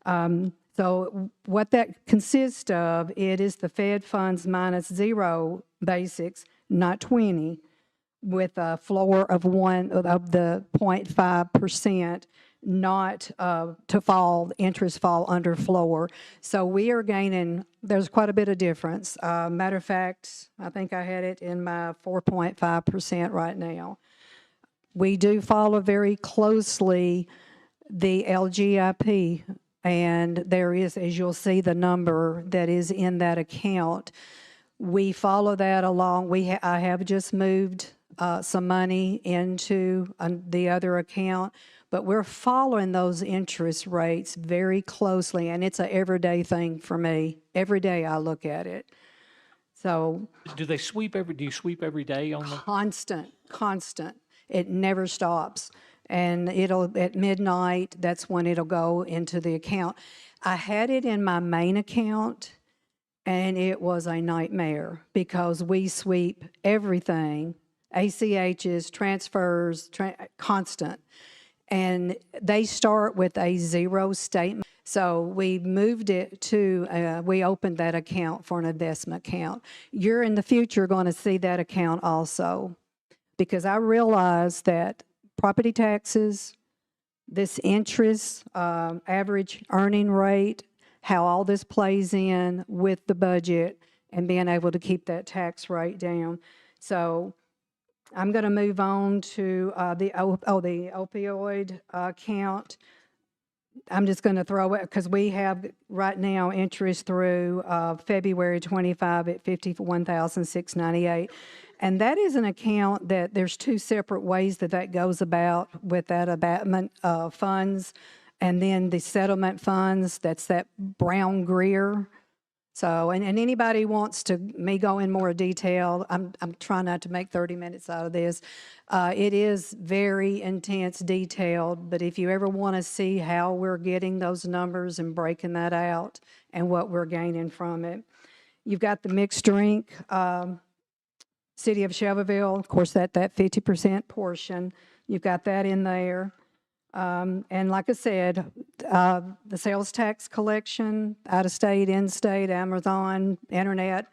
S6: So what that consists of, it is the Fed funds minus 0 basics, not 20, with a floor of 0.5%. not to fall, interest fall under floor. So we are gaining, there's quite a bit of difference. Matter of fact, I think I had it in my 4.5% right now. We do follow very closely the LGIP, and there is, as you'll see, the number that is in that account. We follow that along. I have just moved some money into the other account, but we're following those interest rates very closely, and it's an everyday thing for me. Every day I look at it. So
S16: Do you sweep every day on the?
S6: constant. It never stops. And it'll, at midnight, that's when it'll go into the account. I had it in my main account, and it was a nightmare because we sweep everything, ACHs, transfers, constant. And they start with a zero statement. So we moved it to, we opened that account for an investment account. You're in the future going to see that account also, because I realize that property taxes, this interest, average earning rate, how all this plays in with the budget and being able to keep that tax rate down. So I'm going to move on to the opioid account. I'm just going to throw it because we have right now interest through February 25 at $51,698. And that is an account that there's two separate ways that goes about with that abatement funds and then the settlement funds. That's that brown Greer. So, and anybody wants to me go in more detail, I'm trying not to make 30 minutes out of this. It is very intense, detailed, but if you ever want to see how we're getting those numbers and breaking that out and what we're gaining from it, you've got the mixed drink, City of Shelbyville, of course, that 50% portion, you've got that in there. And like I said, the sales tax collection, out-of-state, in-state, Amazon, internet,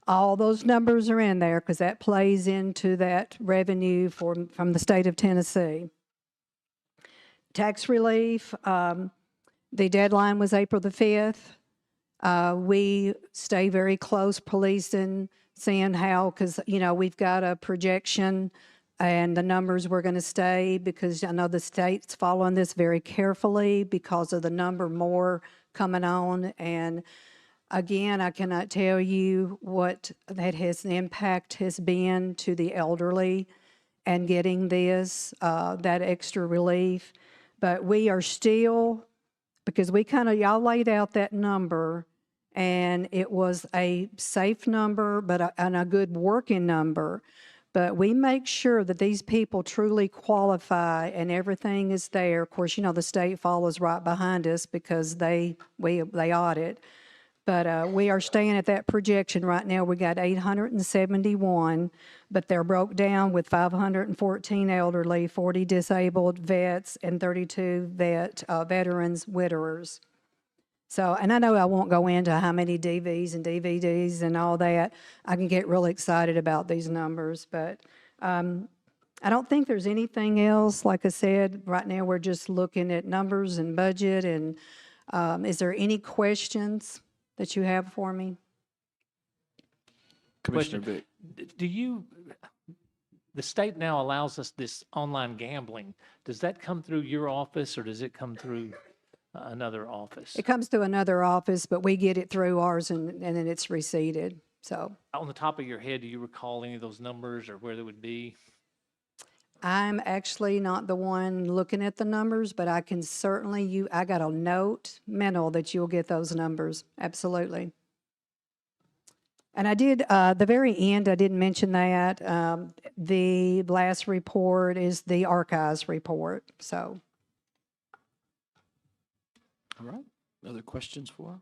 S6: all those numbers are in there because that plays into that revenue from the state of Tennessee. Tax relief, the deadline was April the 5th. We stay very close policing, seeing how, because, you know, we've got a projection and the numbers were going to stay because I know the state's following this very carefully because of the number more coming on. And again, I cannot tell you what that has an impact has been to the elderly and getting this, that extra relief. But we are still, because we kind of, y'all laid out that number and it was a safe number, and a good working number. But we make sure that these people truly qualify and everything is there. Of course, you know, the state follows right behind us because they audit. But we are staying at that projection right now. We got 871, but they're broke down with 514 elderly, 40 disabled vets, and 32 veterans, widowers. So, and I know I won't go into how many DVs and DVDs and all that. I can get really excited about these numbers, but I don't think there's anything else. Like I said, right now we're just looking at numbers and budget. And is there any questions that you have for me?
S16: Commissioner Vick. The state now allows us this online gambling. Does that come through your office or does it come through another office?
S6: It comes to another office, but we get it through ours and then it's receipted. So
S16: On the top of your head, do you recall any of those numbers or where they would be?
S6: I'm actually not the one looking at the numbers, but I can certainly, I got a note mental that you'll get those numbers. Absolutely. And I did, the very end, I didn't mention that. The last report is the archives report, so.
S1: All right. Other questions for her?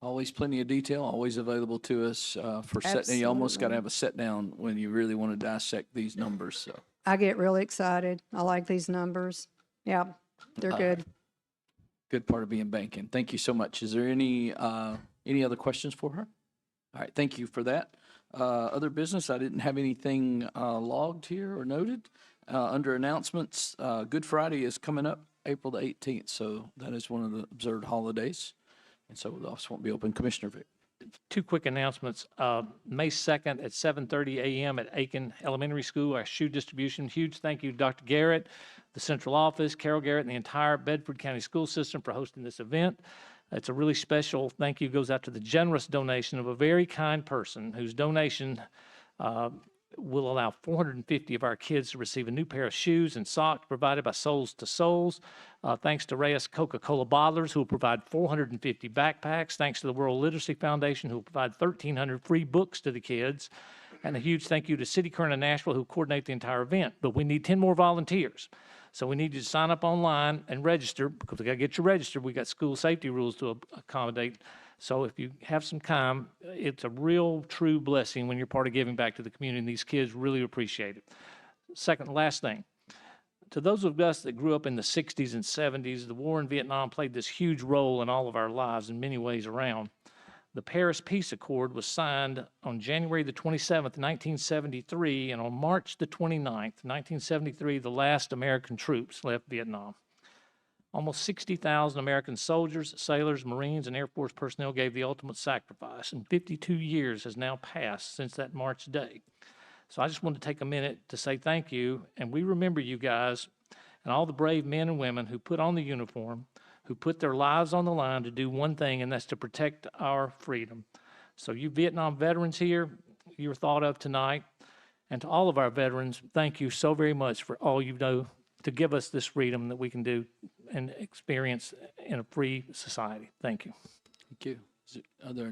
S1: Always plenty of detail, always available to us for setting. You almost got to have a sit down when you really want to dissect these numbers. So
S6: I get really excited. I like these numbers. Yeah, they're good.
S1: Good part of being banking. Thank you so much. Is there any other questions for her? All right, thank you for that. Other business, I didn't have anything logged here or noted. Under announcements, Good Friday is coming up April the 18th, so that is one of the observed holidays. And so the office won't be open. Commissioner Vick.
S16: Two quick announcements. May 2nd at 7:30 a.m. at Aiken Elementary School, our shoe distribution. Huge thank you to Dr. Garrett, the central office, Carol Garrett, and the entire Bedford County School System for hosting this event. It's a really special thank you goes out to the generous donation of a very kind person whose donation will allow 450 of our kids to receive a new pair of shoes and socks provided by Souls to Souls. Thanks to Reyes Coca-Cola Bottlers, who will provide 450 backpacks. Thanks to the World Literacy Foundation, who will provide 1,300 free books to the kids. And a huge thank you to City Current of Nashville, who coordinate the entire event. But we need 10 more volunteers. So we need you to sign up online and register, because we got to get you registered. We got school safety rules to accommodate. So if you have some time, it's a real, true blessing when you're part of giving back to the community, and these kids really appreciate it. Second, last thing. To those of us that grew up in the 60s and 70s, the war in Vietnam played this huge role in all of our lives in many ways around. The Paris Peace Accord was signed on January the 27th, 1973, and on March the 29th, 1973, the last American troops left Vietnam. Almost 60,000 American soldiers, sailors, Marines, and Air Force personnel gave the ultimate sacrifice, and 52 years has now passed since that March day. So I just wanted to take a minute to say thank you, and we remember you guys and all the brave men and women who put on the uniform, who put their lives on the line to do one thing, and that's to protect our freedom. So you Vietnam veterans here, you're thought of tonight, and to all of our veterans, thank you so very much for all you do to give us this freedom that we can do and experience in a free society. Thank you.
S1: Thank you. Are there